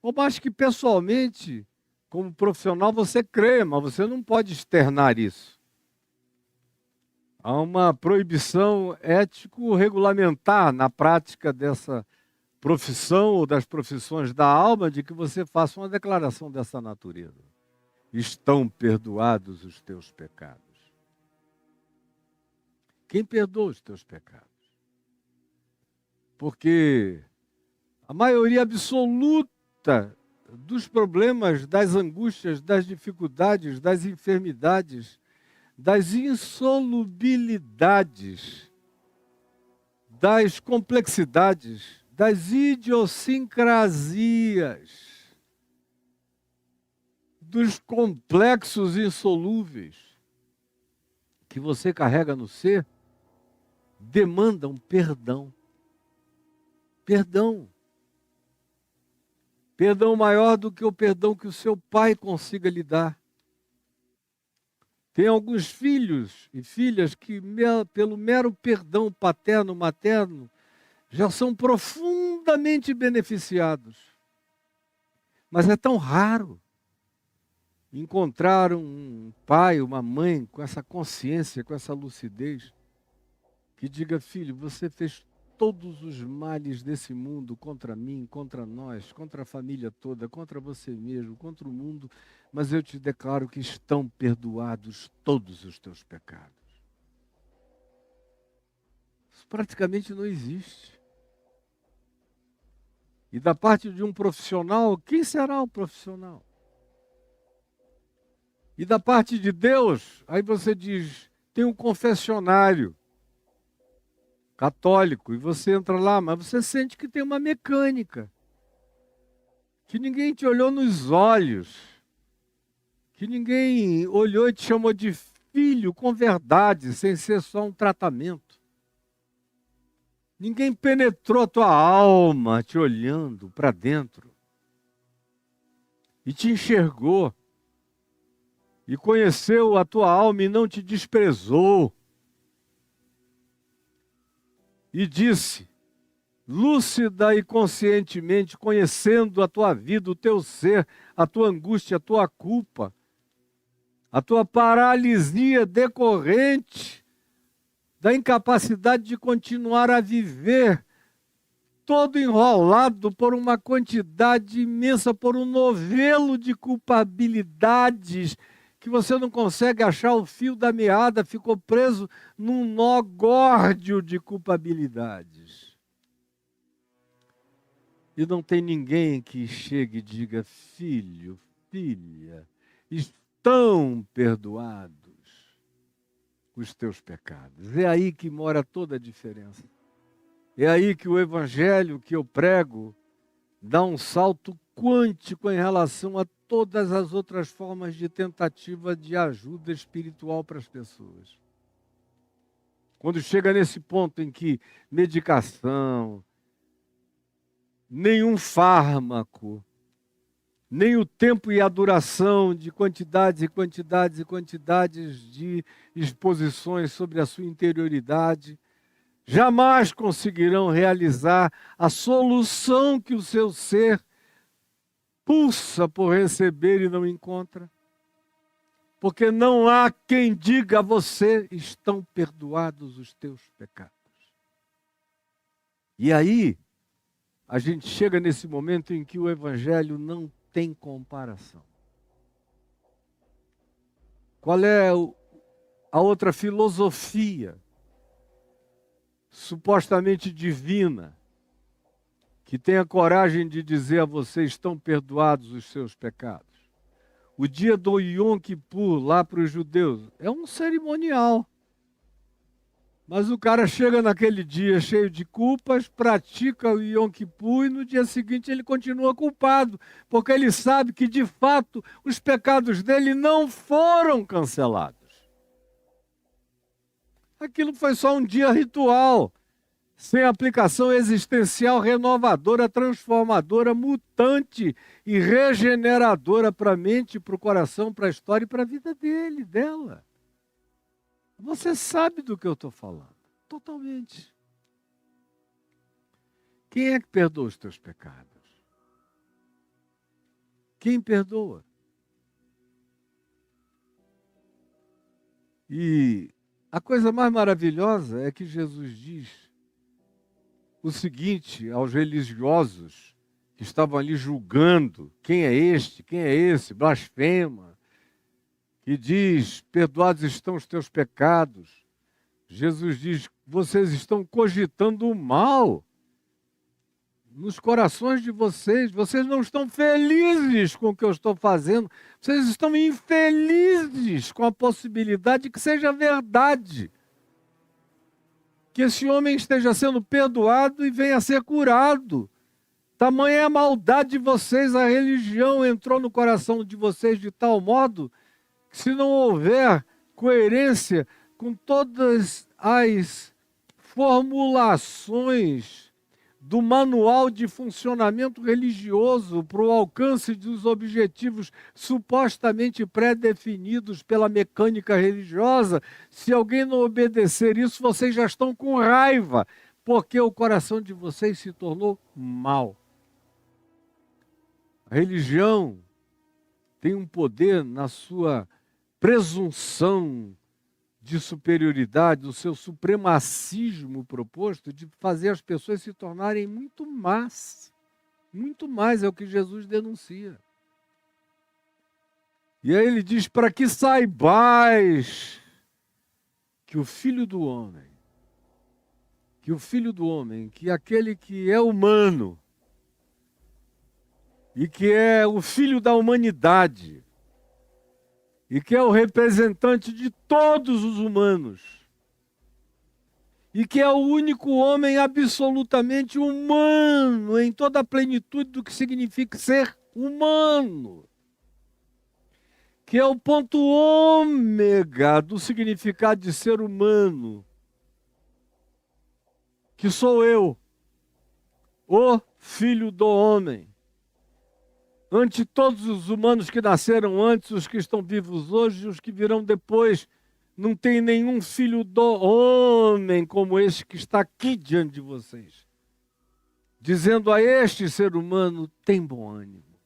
Por mais que pessoalmente, como profissional, você creia, mas você não pode externar isso. Há uma proibição ético-regulamentar na prática dessa profissão ou das profissões da alma de que você faça uma declaração dessa natureza. Estão perdoados os teus pecados. Quem perdoa os teus pecados? Porque a maioria absoluta dos problemas, das angústias, das dificuldades, das enfermidades, das insolubilidades, das complexidades, das idiosincrasias, dos complexos insolúveis que você carrega no ser, demandam perdão. Perdão. Perdão maior do que o perdão que o seu pai consiga lhe dar. Tem alguns filhos e filhas que, pelo mero perdão paterno, materno, já são profundamente beneficiados. Mas é tão raro encontrar um pai, uma mãe com essa consciência, com essa lucidez, que diga: filho, você fez todos os males desse mundo contra mim, contra nós, contra a família toda, contra você mesmo, contra o mundo, mas eu te declaro que estão perdoados todos os teus pecados. Isso praticamente não existe. E da parte de um profissional, quem será o profissional? E da parte de Deus, aí você diz, tem um confessionário católico, e você entra lá, mas você sente que tem uma mecânica, que ninguém te olhou nos olhos, que ninguém olhou e te chamou de filho com verdade, sem ser só um tratamento. Ninguém penetrou a tua alma te olhando para dentro e te enxergou e conheceu a tua alma e não te desprezou. E disse, lúcida e conscientemente, conhecendo a tua vida, o teu ser, a tua angústia, a tua culpa, a tua paralisia decorrente da incapacidade de continuar a viver, todo enrolado por uma quantidade imensa, por um novelo de culpabilidades, que você não consegue achar o fio da meada, ficou preso num nó górdio de culpabilidades. E não tem ninguém que chegue e diga, filho, filha, estão perdoados os teus pecados. É aí que mora toda a diferença. É aí que o evangelho que eu prego dá um salto quântico em relação a todas as outras formas de tentativa de ajuda espiritual para as pessoas. Quando chega nesse ponto em que medicação, nenhum fármaco, nem o tempo e a duração de quantidades e quantidades e quantidades de exposições sobre a sua interioridade jamais conseguirão realizar a solução que o seu ser pulsa por receber e não encontra. Porque não há quem diga a você, estão perdoados os teus pecados. E aí, a gente chega nesse momento em que o evangelho não tem comparação. Qual é a outra filosofia supostamente divina que tem a coragem de dizer a você, estão perdoados os seus pecados? O dia do Yom Kippur, lá para os judeus, é um cerimonial. Mas o cara chega naquele dia cheio de culpas, pratica o Yom Kippur e no dia seguinte ele continua culpado, porque ele sabe que de fato os pecados dele não foram cancelados. Aquilo foi só um dia ritual, sem aplicação existencial renovadora, transformadora, mutante e regeneradora para a mente, para o coração, para a história e para a vida dele, dela. Você sabe do que eu estou falando, totalmente. Quem é que perdoa os teus pecados? Quem perdoa? E a coisa mais maravilhosa é que Jesus diz o seguinte aos religiosos que estavam ali julgando: quem é este, quem é esse, blasfema, que diz: perdoados estão os teus pecados. Jesus diz: vocês estão cogitando o mal nos corações de vocês não estão felizes com o que eu estou fazendo, vocês estão infelizes com a possibilidade de que seja verdade, que esse homem esteja sendo perdoado e venha a ser curado. Tamanha é a maldade de vocês, a religião entrou no coração de vocês de tal modo que, se não houver coerência com todas as formulações do manual de funcionamento religioso para o alcance dos objetivos supostamente pré-definidos pela mecânica religiosa, se alguém não obedecer isso, vocês já estão com raiva, porque o coração de vocês se tornou mau. A religião tem um poder na sua presunção de superioridade, do seu supremacismo proposto, de fazer as pessoas se tornarem muito más. Muito mais é o que Jesus denuncia. E aí ele diz: para que saibais que o Filho do Homem, que é aquele que é humano, e que é o Filho da humanidade, e que é o representante de todos os humanos, e que é o único homem absolutamente humano, em toda a plenitude do que significa ser humano, que é o ponto ômega do significado de ser humano, que sou eu, o Filho do Homem. Ante todos os humanos que nasceram antes, os que estão vivos hoje e os que virão depois, não tem nenhum filho do homem como este que está aqui diante de vocês, dizendo a este ser humano: tem bom ânimo.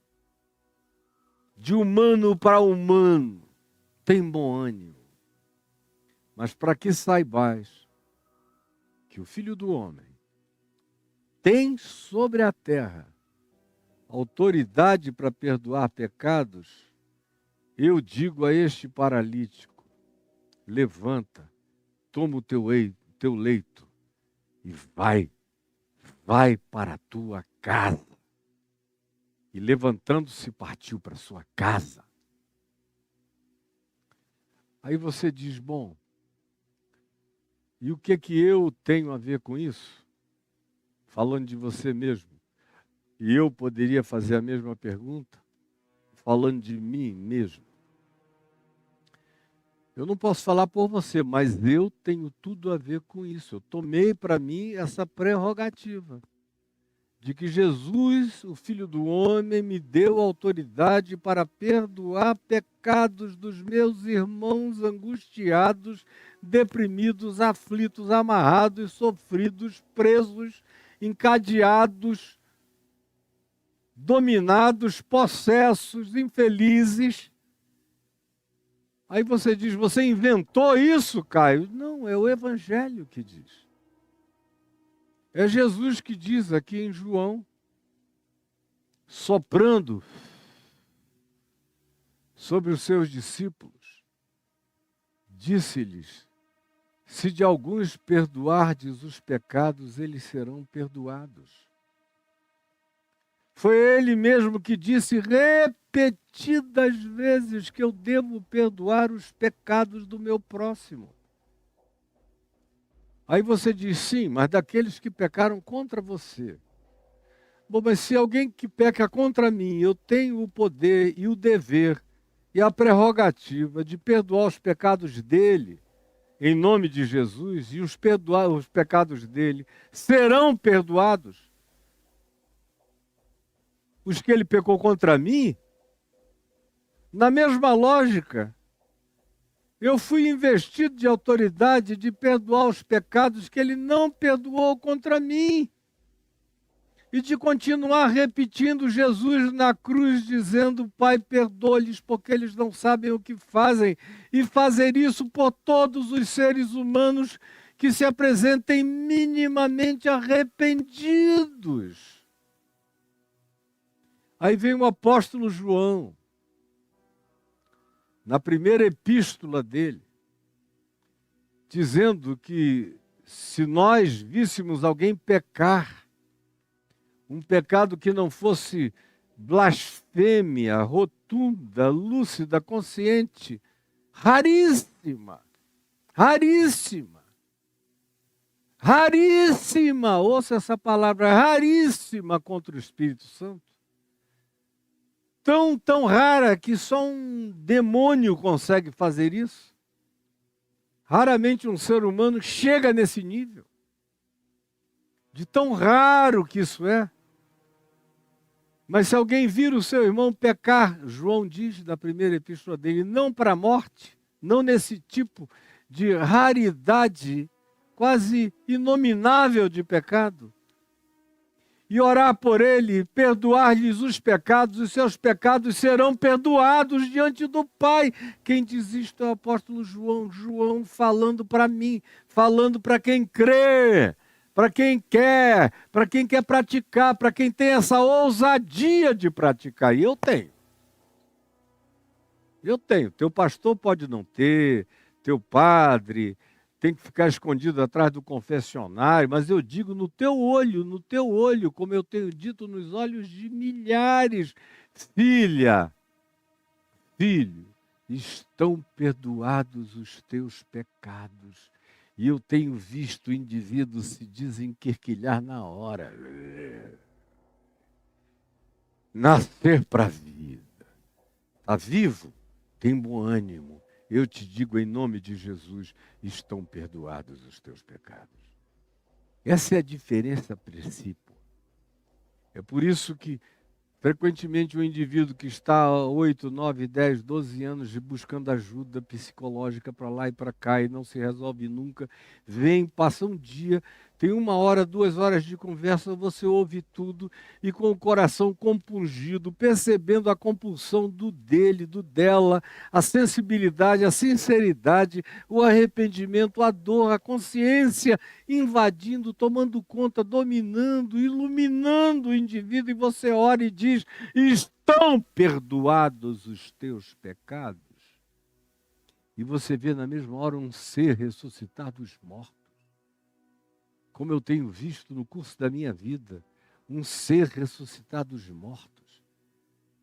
De humano para humano, tem bom ânimo. Mas para que saibais que o Filho do Homem tem sobre a terra autoridade para perdoar pecados, eu digo a este paralítico: levanta, toma o teu leito e vai para a tua casa. E levantando-se, partiu para a sua casa. Aí você diz: bom, e o que eu tenho a ver com isso? Falando de você mesmo. E eu poderia fazer a mesma pergunta, falando de mim mesmo. Eu não posso falar por você, mas eu tenho tudo a ver com isso. Eu tomei para mim essa prerrogativa de que Jesus, o Filho do Homem, me deu autoridade para perdoar pecados dos meus irmãos angustiados, deprimidos, aflitos, amarrados, sofridos, presos, encadeados, dominados, possessos, infelizes. Aí você diz: você inventou isso, Caio? Não, é o Evangelho que diz. É Jesus que diz aqui em João, soprando sobre os seus discípulos, disse-lhes: se de alguns perdoardes os pecados, eles serão perdoados. Foi ele mesmo que disse repetidas vezes que eu devo perdoar os pecados do meu próximo. Aí você diz: sim, mas daqueles que pecaram contra você. Bom, mas se alguém que peca contra mim, eu tenho o poder e o dever e a prerrogativa de perdoar os pecados dele, em nome de Jesus, e os pecados dele serão perdoados, os que ele pecou contra mim, na mesma lógica, eu fui investido de autoridade de perdoar os pecados que ele não perdoou contra mim. e de continuar repetindo Jesus na cruz, dizendo: Pai, perdoa-lhes porque eles não sabem o que fazem, e fazer isso por todos os seres humanos que se apresentem minimamente arrependidos. Aí vem o apóstolo João, na primeira epístola dele, dizendo que se nós víssemos alguém pecar, um pecado que não fosse blasfêmia, rotunda, lúcida, consciente, raríssima, raríssima, raríssima, ouça essa palavra, raríssima contra o Espírito Santo. Tão rara que só um demônio consegue fazer isso. Raramente um ser humano chega nesse nível. De tão raro que isso é. Mas se alguém vir o seu irmão pecar, João diz na primeira epístola dele, não para a morte, não nesse tipo de raridade quase inominável de pecado, e orar por ele, perdoar-lhes os seus pecados serão perdoados diante do Pai. Quem diz isto é o apóstolo João, João falando para mim, falando para quem crê, para quem quer praticar, para quem tem essa ousadia de praticar. E eu tenho. Teu pastor pode não ter, teu padre tem que ficar escondido atrás do confessionário, mas eu digo no teu olho, como eu tenho dito nos olhos de milhares, filha, filho, estão perdoados os teus pecados. E eu tenho visto o indivíduo se desenquerquilhar na hora. Nascer para a vida. Está vivo? Tem bom ânimo. Eu te digo em nome de Jesus, estão perdoados os teus pecados. Essa é a diferença a princípio. É por isso que frequentemente o indivíduo que está há 8, 9, 10, 12 anos buscando ajuda psicológica para lá e para cá e não se resolve nunca, vem, passa um dia, tem 1 hora, 2 horas de conversa, você ouve tudo e com o coração compungido, percebendo a compulsão do dele, do dela, a sensibilidade, a sinceridade, o arrependimento, a dor, a consciência invadindo, tomando conta, dominando, iluminando o indivíduo, e você ora e diz: estão perdoados os teus pecados. E você vê na mesma hora um ser ressuscitar dos mortos. Como eu tenho visto no curso da minha vida, um ser ressuscitar dos mortos.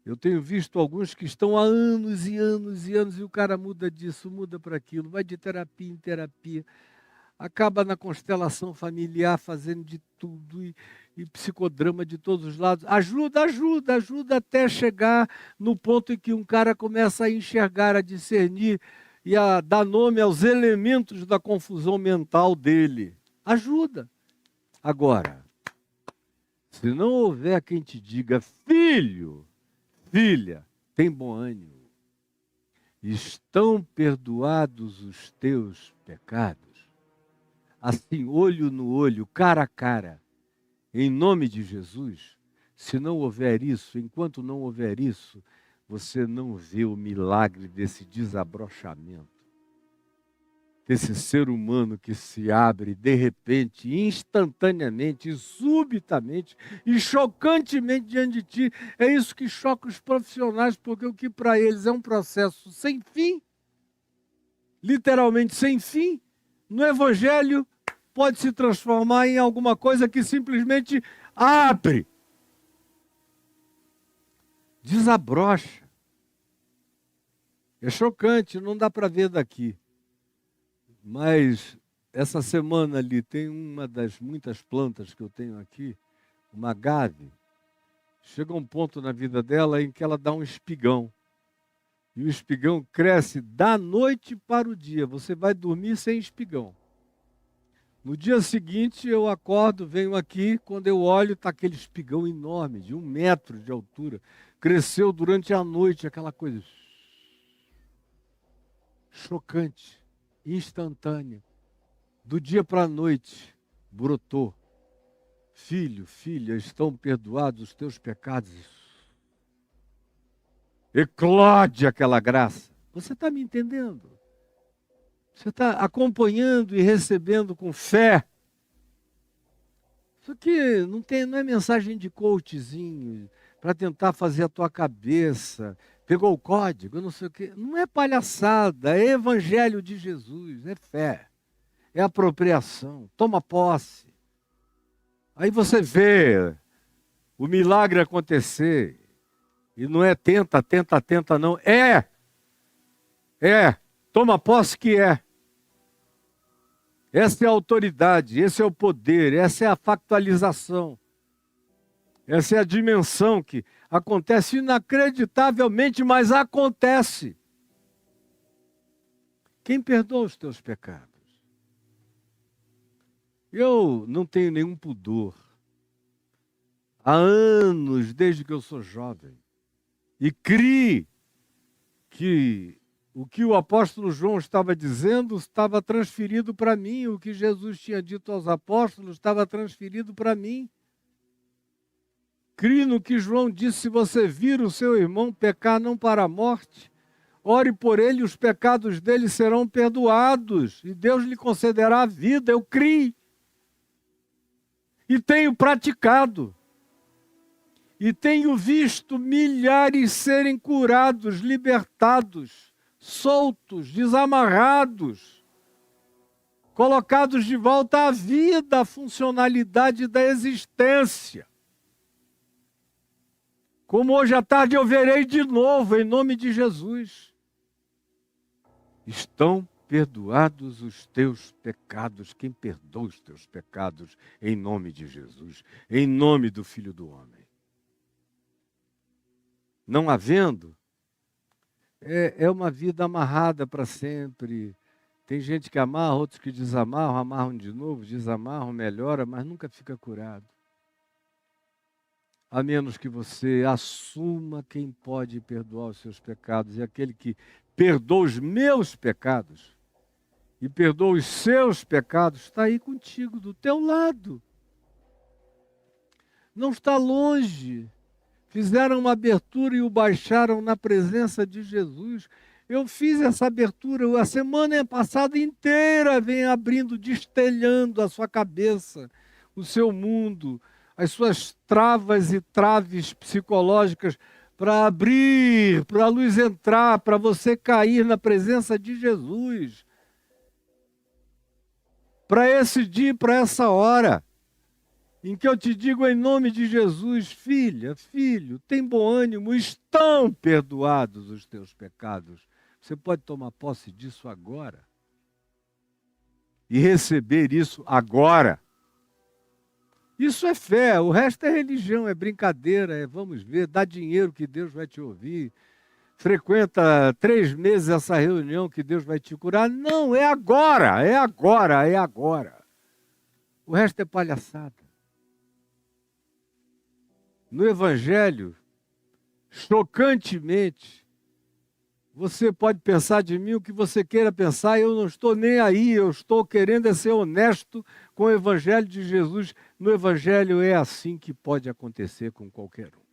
Eu tenho visto alguns que estão há anos e anos e anos, e o cara muda disso, muda para aquilo, vai de terapia em terapia, acaba na constelação familiar fazendo de tudo e psicodrama de todos os lados. Ajuda até chegar no ponto em que um cara começa a enxergar, a discernir e a dar nome aos elementos da confusão mental dele. Ajuda. Agora, se não houver quem te diga: filho, filha, tem bom ânimo, estão perdoados os teus pecados, assim, olho no olho, cara a cara, em nome de Jesus, se não houver isso, enquanto não houver isso, você não vê o milagre desse desabrochamento, desse ser humano que se abre de repente, instantaneamente, subitamente e chocantemente diante de ti. É isso que choca os profissionais, porque o que para eles é um processo sem fim, literalmente sem fim, no Evangelho pode se transformar em alguma coisa que simplesmente abre, desabrocha. É chocante, não dá para ver daqui. Mas essa semana ali tem uma das muitas plantas que eu tenho aqui, uma agave. Chega um ponto na vida dela em que ela dá um espigão. E o espigão cresce da noite para o dia. Você vai dormir sem espigão. No dia seguinte eu acordo, venho aqui, quando eu olho está aquele espigão enorme, de 1 metro de altura. Cresceu durante a noite, aquela coisa chocante, instantânea. Do dia para a noite, brotou. Filho, filha, estão perdoados os teus pecados. Eclode aquela graça. Você está me entendendo? Você está acompanhando e recebendo com fé. Isso aqui não é mensagem de coachzinho para tentar fazer a tua cabeça. Pegou o código, não sei o quê. Não é palhaçada, é evangelho de Jesus, é fé, é apropriação. Toma posse. Aí você vê o milagre acontecer. E não é tenta, tenta, tenta, não. É. Toma posse que é. Essa é a autoridade, esse é o poder, essa é a factualização. Essa é a dimensão que acontece inacreditavelmente, mas acontece. Quem perdoa os teus pecados? Eu não tenho nenhum pudor. Há anos, desde que eu sou jovem, e criei que o que o apóstolo João estava dizendo estava transferido para mim, o que Jesus tinha dito aos apóstolos estava transferido para mim. Crie no que João disse: se você vir o seu irmão pecar não para a morte, ore por ele e os pecados dele serão perdoados, e Deus lhe concederá a vida. Eu criei. E tenho praticado. E tenho visto milhares serem curados, libertados, soltos, desamarrados, colocados de volta à vida, à funcionalidade da existência. Como hoje à tarde eu verei de novo, em nome de Jesus. Estão perdoados os teus pecados. Quem perdoa os teus pecados? Em nome de Jesus, em nome do Filho do Homem. Não havendo, é uma vida amarrada para sempre. Tem gente que amarra, outros que desamarram, amarram de novo, desamarram, melhora, mas nunca fica curado. A menos que você assuma quem pode perdoar os seus pecados. E aquele que perdoa os meus pecados e perdoa os seus pecados está aí contigo, do teu lado. Não está longe. Fizeram uma abertura e o baixaram na presença de Jesus. Eu fiz essa abertura, a semana passada inteira vem abrindo, destelhando a sua cabeça, o seu mundo, as suas travas e traves psicológicas para abrir, para a luz entrar, para você cair na presença de Jesus. Para esse dia, para essa hora, em que eu te digo em nome de Jesus: filha, filho, tem bom ânimo, estão perdoados os teus pecados. Você pode tomar posse disso agora e receber isso agora. Isso é fé, o resto é religião, é brincadeira, é vamos ver, dá dinheiro que Deus vai te ouvir, frequenta 3 meses essa reunião que Deus vai te curar. Não, é agora, é agora, é agora. O resto é palhaçada. No Evangelho, chocantemente, você pode pensar de mim o que você queira pensar, eu não estou nem aí, eu estou querendo ser honesto com o Evangelho de Jesus. No Evangelho é assim que pode acontecer com qualquer um.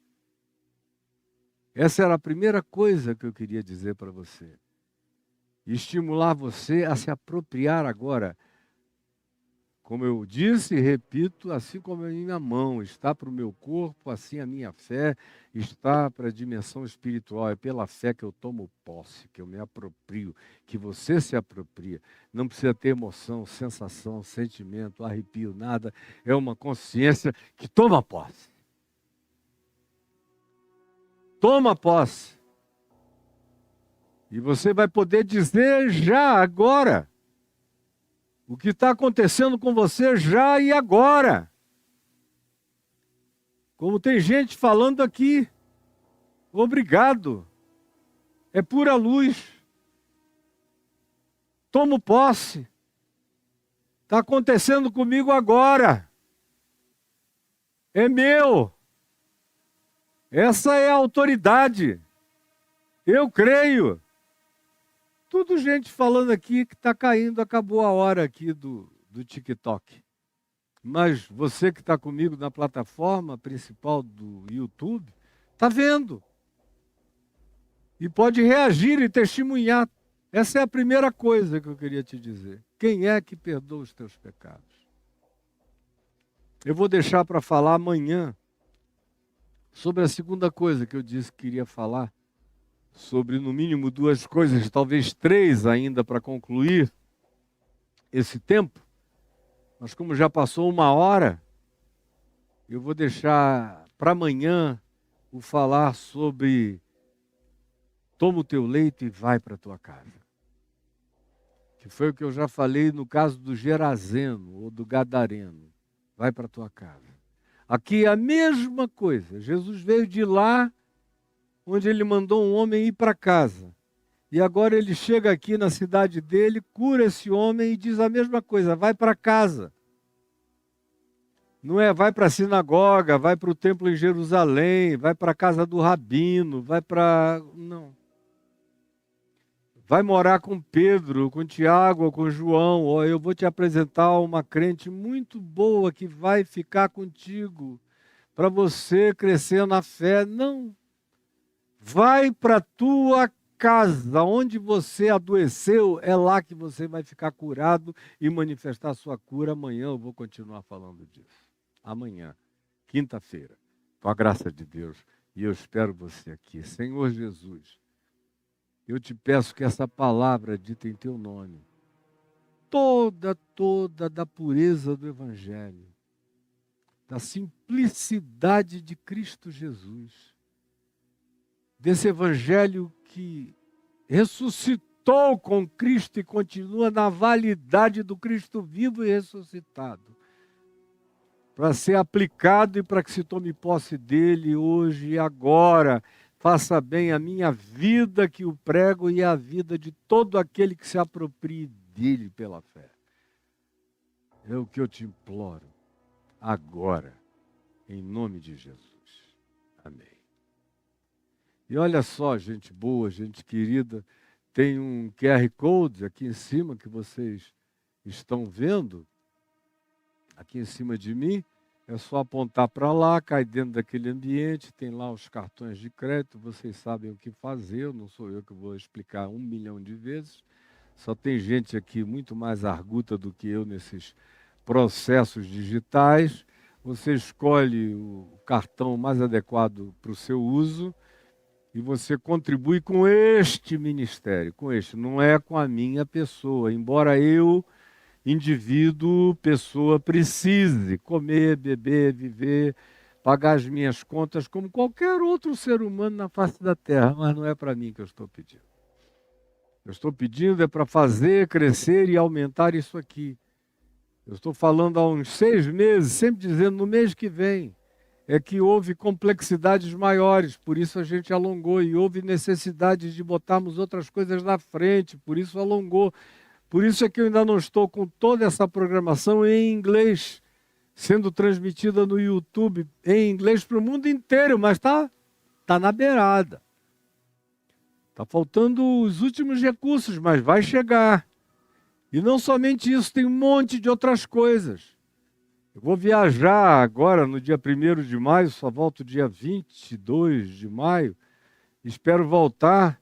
Essa era a primeira coisa que eu queria dizer para você. Estimular você a se apropriar agora. Como eu disse e repito, assim como a minha mão está para o meu corpo, assim a minha fé está para a dimensão espiritual. É pela fé que eu tomo posse, que eu me aproprio, que você se apropria. Não precisa ter emoção, sensação, sentimento, arrepio, nada. É uma consciência que toma posse. Toma posse. E você vai poder dizer já, agora, o que está acontecendo com você já e agora. Como tem gente falando aqui, obrigado, é pura luz. Tomo posse. Está acontecendo comigo agora. É meu. Essa é a autoridade. Eu creio. Tudo gente falando aqui que está caindo, acabou a hora aqui do TikTok. Mas você que está comigo na plataforma principal do YouTube, está vendo. E pode reagir e testemunhar. Essa é a primeira coisa que eu queria te dizer. Quem é que perdoa os teus pecados? Eu vou deixar para falar amanhã sobre a segunda coisa que eu disse que queria falar, sobre no mínimo duas coisas, talvez três ainda para concluir esse tempo. Mas como já passou 1 hora, eu vou deixar para amanhã o falar sobre toma o teu leito e vai para a tua casa. Que foi o que eu já falei no caso do Gerazeno ou do Gadareno. Vai para a tua casa. Aqui é a mesma coisa. Jesus veio de lá, onde ele mandou um homem ir para casa. E agora ele chega aqui na cidade dele, cura esse homem e diz a mesma coisa, vai para casa. Não é vai para a sinagoga, vai para o templo em Jerusalém, vai para a casa do rabino, vai para... Não. Vai morar com Pedro, com Tiago ou com João. Ou eu vou te apresentar uma crente muito boa que vai ficar contigo para você crescer na fé. Não. Vai para a tua casa, onde você adoeceu, é lá que você vai ficar curado e manifestar sua cura. Amanhã eu vou continuar falando disso. Amanhã, quinta-feira, com a graça de Deus. E eu espero você aqui. Senhor Jesus, eu te peço que essa palavra dita em teu nome, toda da pureza do Evangelho, da simplicidade de Cristo Jesus, desse Evangelho que ressuscitou com Cristo e continua na validade do Cristo vivo e ressuscitado, para ser aplicado e para que se tome posse dele hoje e agora. Faça bem a minha vida que o prego e a vida de todo aquele que se aproprie dele pela fé. É o que eu te imploro agora, em nome de Jesus. Amém. E olha só, gente boa, gente querida, tem um QR Code aqui em cima que vocês estão vendo, aqui em cima de mim. É só apontar para lá, cai dentro daquele ambiente, tem lá os cartões de crédito, vocês sabem o que fazer, não sou eu que vou explicar 1 milhão de vezes. Só tem gente aqui muito mais arguta do que eu nesses processos digitais. Você escolhe o cartão mais adequado para o seu uso e você contribui com este ministério, com este, não é com a minha pessoa, embora eu... indivíduo, pessoa, precise comer, beber, viver, pagar as minhas contas como qualquer outro ser humano na face da terra, mas não é para mim que eu estou pedindo. Eu estou pedindo é para fazer, crescer e aumentar isso aqui. Eu estou falando há uns 6 meses, sempre dizendo no mês que vem, é que houve complexidades maiores, por isso a gente alongou, e houve necessidade de botarmos outras coisas na frente, por isso alongou. Por isso é que eu ainda não estou com toda essa programação em inglês, sendo transmitida no YouTube em inglês para o mundo inteiro, mas tá na beirada. Está faltando os últimos recursos, mas vai chegar. E não somente isso, tem um monte de outras coisas. Eu vou viajar agora no dia 1º de maio, só volto dia 22 de maio. Espero voltar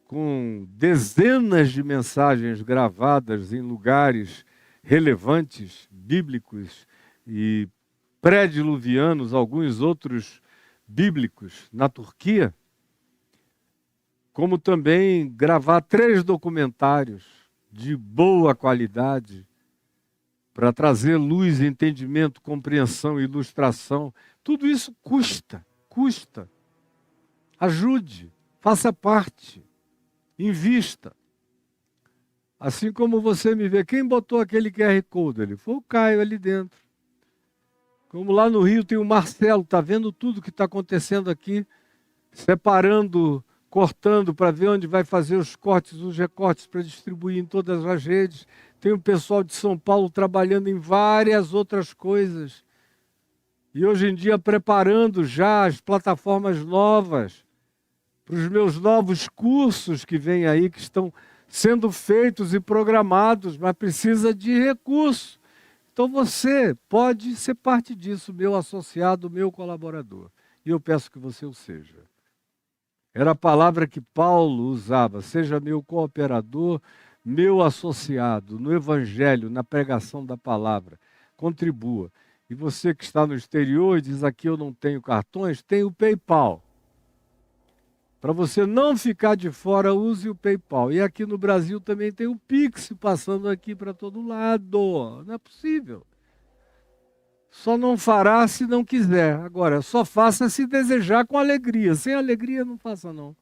com dezenas de mensagens gravadas em lugares relevantes, bíblicos e pré-diluvianos, alguns outros bíblicos na Turquia, como também gravar 3 documentários de boa qualidade para trazer luz, entendimento, compreensão, ilustração. Tudo isso custa. Ajude, faça parte. Invista. Assim como você me vê. Quem botou aquele QR Code ali? Foi o Caio ali dentro. Como lá no Rio tem o Marcelo, está vendo tudo que está acontecendo aqui, separando, cortando para ver onde vai fazer os cortes, os recortes para distribuir em todas as redes. Tem o pessoal de São Paulo trabalhando em várias outras coisas. E hoje em dia preparando já as plataformas novas, para os meus novos cursos que vêm aí, que estão sendo feitos e programados, mas precisa de recurso. Então você pode ser parte disso, meu associado, meu colaborador. E eu peço que você o seja. Era a palavra que Paulo usava, seja meu cooperador, meu associado no evangelho, na pregação da palavra. Contribua. E você que está no exterior e diz aqui eu não tenho cartões, tem o PayPal. Para você não ficar de fora, use o PayPal. E aqui no Brasil também tem o Pix passando aqui para todo lado. Não é possível. Só não fará se não quiser. Agora, só faça se desejar com alegria. Sem alegria, não faça não.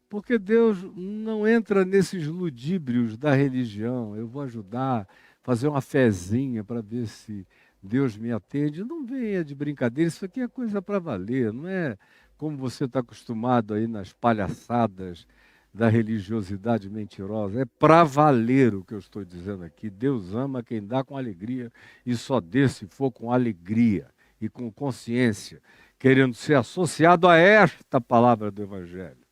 Porque Deus não entra nesses ludíbrios da religião. Eu vou ajudar, fazer uma fezinha para ver se Deus me atende. Não venha de brincadeira, isso aqui é coisa para valer, não é como você está acostumado aí nas palhaçadas da religiosidade mentirosa. É para valer o que eu estou dizendo aqui. Deus ama quem dá com alegria e só dê se for com alegria e com consciência, querendo ser associado a esta palavra do Evangelho.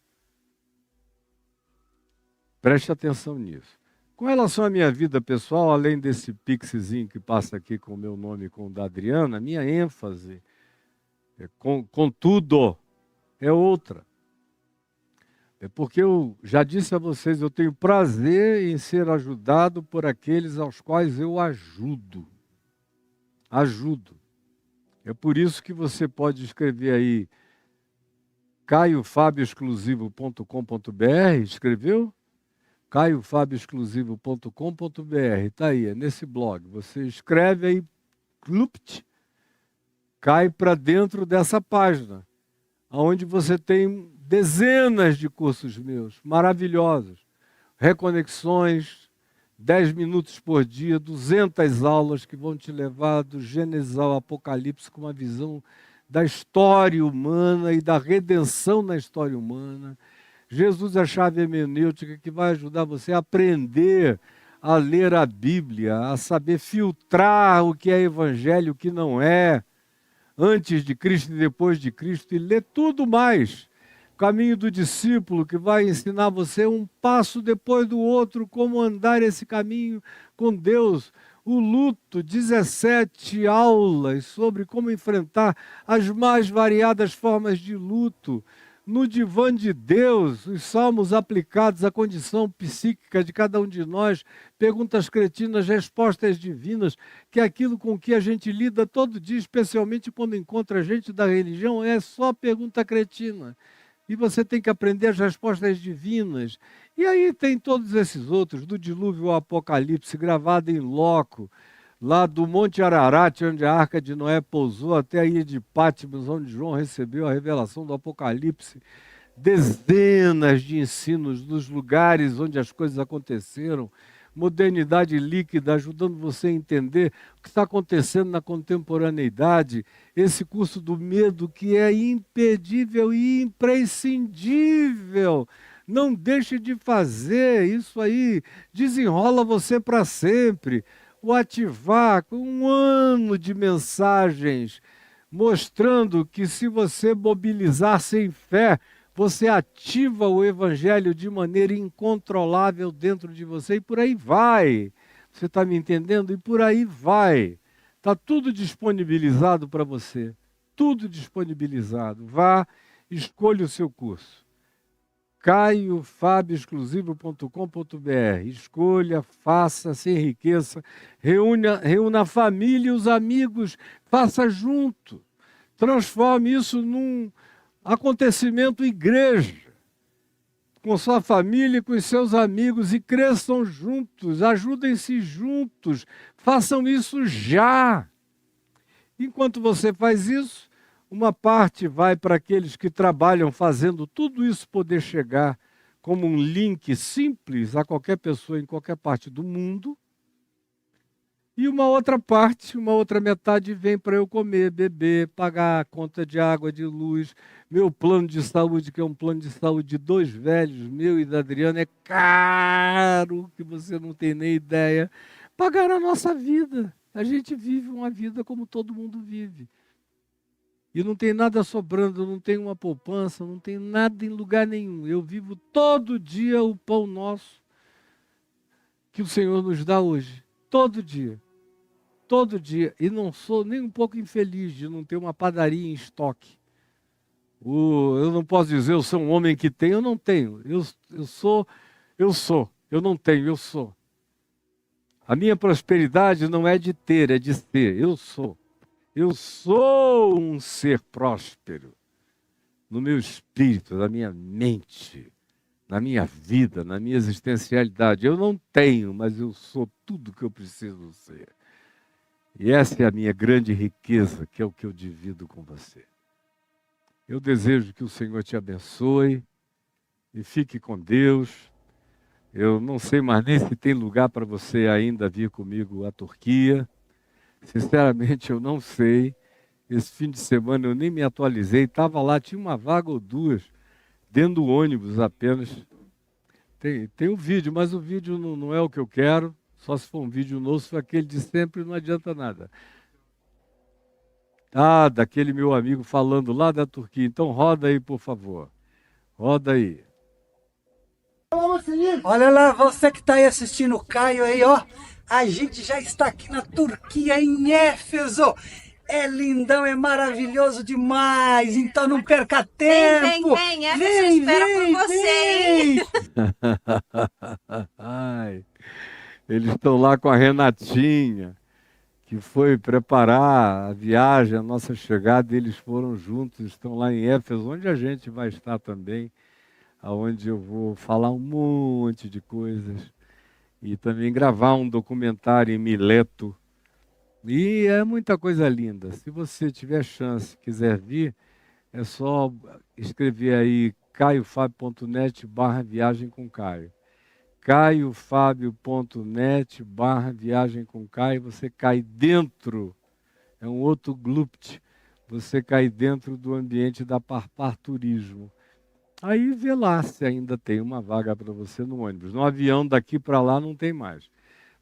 Preste atenção nisso. Com relação à minha vida pessoal, além desse pixezinho que passa aqui com o meu nome e com o da Adriana, minha ênfase, com tudo, é outra. É porque eu já disse a vocês, eu tenho prazer em ser ajudado por aqueles aos quais eu ajudo. Ajudo. É por isso que você pode escrever aí caiofabioexclusivo.com.br, escreveu? caiofabioexclusivo.com.br, está aí, é nesse blog. Você escreve aí, clupt, cai para dentro dessa página, onde você tem dezenas de cursos meus, maravilhosos. Reconexões, 10 minutos por dia, 200 aulas que vão te levar do Gênesis ao Apocalipse com uma visão da história humana e da redenção na história humana. Jesus é a chave hermenêutica que vai ajudar você a aprender a ler a Bíblia, a saber filtrar o que é evangelho e o que não é, antes de Cristo e depois de Cristo, e ler tudo mais. O caminho do discípulo, que vai ensinar você um passo depois do outro, como andar esse caminho com Deus. O luto, 17 aulas sobre como enfrentar as mais variadas formas de luto. No divã de Deus, os salmos aplicados à condição psíquica de cada um de nós, perguntas cretinas, respostas divinas, que é aquilo com que a gente lida todo dia, especialmente quando encontra gente da religião, é só pergunta cretina. E você tem que aprender as respostas divinas. E aí tem todos esses outros, do dilúvio ao Apocalipse, gravado em loco, lá do Monte Ararat, onde a Arca de Noé pousou, até a ilha de Patmos, onde João recebeu a revelação do Apocalipse. Dezenas de ensinos dos lugares onde as coisas aconteceram. Modernidade líquida, ajudando você a entender o que está acontecendo na contemporaneidade. Esse curso do medo que é impedível e imprescindível. Não deixe de fazer isso aí, desenrola você para sempre. O ativar com um ano de mensagens, mostrando que se você mobilizar sem fé, você ativa o evangelho de maneira incontrolável dentro de você e por aí vai. Você está me entendendo? E por aí vai. Está tudo disponibilizado para você. Tudo disponibilizado. Vá, escolha o seu curso. caiofabioexclusivo.com.br. Escolha, faça, se enriqueça, reúna a família e os amigos, faça junto. Transforme isso num acontecimento igreja, com sua família e com os seus amigos, e cresçam juntos, ajudem-se juntos, façam isso já. Enquanto você faz isso, uma parte vai para aqueles que trabalham fazendo tudo isso poder chegar como um link simples a qualquer pessoa em qualquer parte do mundo. E uma outra parte, uma outra metade vem para eu comer, beber, pagar a conta de água, de luz. Meu plano de saúde, que é um plano de saúde de 2 velhos, meu e da Adriana, é caro, que você não tem nem ideia. Pagar a nossa vida. A gente vive uma vida como todo mundo vive. E não tem nada sobrando, não tem uma poupança, não tem nada em lugar nenhum. Eu vivo todo dia o pão nosso que o Senhor nos dá hoje. Todo dia. todo dia. E não sou nem um pouco infeliz de não ter uma padaria em estoque. Eu não posso dizer eu sou um homem que tem, eu não tenho. Eu sou, eu não tenho, eu sou. A minha prosperidade não é de ter, é de ser. Eu sou. Eu sou um ser próspero no meu espírito, na minha mente, na minha vida, na minha existencialidade. Eu não tenho, mas eu sou tudo que eu preciso ser. E essa é a minha grande riqueza, que é o que eu divido com você. Eu desejo que o Senhor te abençoe e fique com Deus. Eu não sei mais nem se tem lugar para você ainda vir comigo à Turquia. Sinceramente, eu não sei. Esse fim de semana eu nem me atualizei. Estava lá, tinha uma vaga ou duas, dentro do ônibus apenas. Tem um vídeo, mas o vídeo não é o que eu quero. Só se for um vídeo novo, se for aquele de sempre, não adianta nada. Ah, daquele meu amigo falando lá da Turquia. Então roda aí, por favor. Roda aí. Olha lá, você que está aí assistindo o Caio aí, ó. A gente já está aqui na Turquia, em Éfeso. É lindão, é maravilhoso demais. Então não perca tempo. Vem, Éfeso espera por você, hein? Ai, eles estão lá com a Renatinha, que foi preparar a viagem, a nossa chegada. Eles foram juntos, estão lá em Éfeso, onde a gente vai estar também, aonde eu vou falar um monte de coisas e também gravar um documentário em Mileto. E é muita coisa linda. Se você tiver chance, quiser vir, é só escrever aí caiofabio.net/viagem com Caio. caiofabio.net/viagem com Caio. Você cai dentro, é um outro Glupt, você cai dentro do ambiente da Parpar Turismo. Aí vê lá se ainda tem uma vaga para você no ônibus. No avião daqui para lá não tem mais.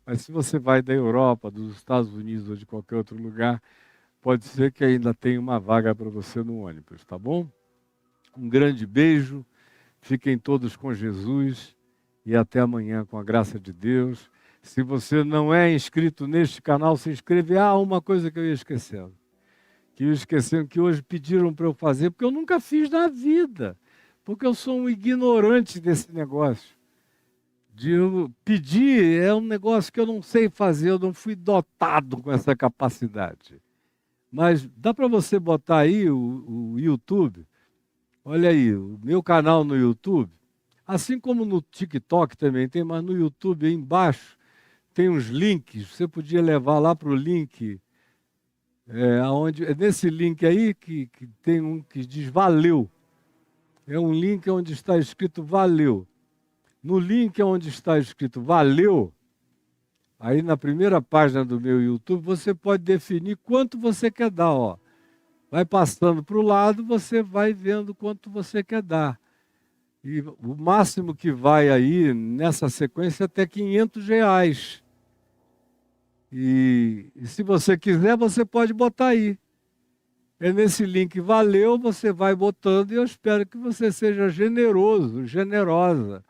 Mas se você vai da Europa, dos Estados Unidos ou de qualquer outro lugar, pode ser que ainda tenha uma vaga para você no ônibus, tá bom? Um grande beijo, fiquem todos com Jesus e até amanhã com a graça de Deus. Se você não é inscrito neste canal, se inscreve. Ah, uma coisa que eu ia esquecendo. Que hoje pediram para eu fazer, porque eu nunca fiz na vida. Porque eu sou um ignorante desse negócio. De eu pedir é um negócio que eu não sei fazer, eu não fui dotado com essa capacidade. Mas dá para você botar aí o YouTube, olha aí, o meu canal no YouTube, assim como no TikTok também tem, mas no YouTube aí embaixo tem uns links, você podia levar lá para o link, é nesse link aí que tem um que diz valeu, é um link onde está escrito valeu. No link onde está escrito valeu, aí na primeira página do meu YouTube, você pode definir quanto você quer dar, ó. Vai passando para o lado, você vai vendo quanto você quer dar. E o máximo que vai aí, nessa sequência, é até R$ 500. E se você quiser, você pode botar aí. É nesse link valeu, você vai botando e eu espero que você seja generoso, generosa.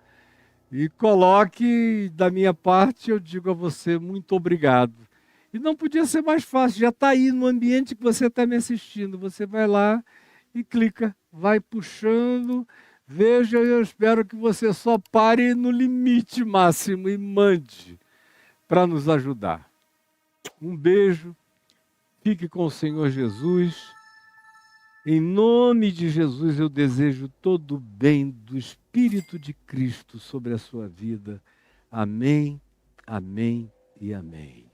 E coloque, da minha parte, eu digo a você muito obrigado. E não podia ser mais fácil, já está aí no ambiente que você está me assistindo. Você vai lá e clica, vai puxando, veja, eu espero que você só pare no limite máximo e mande para nos ajudar. Um beijo, fique com o Senhor Jesus. Em nome de Jesus, eu desejo todo o bem do Espírito de Cristo sobre a sua vida. Amém, amém e amém.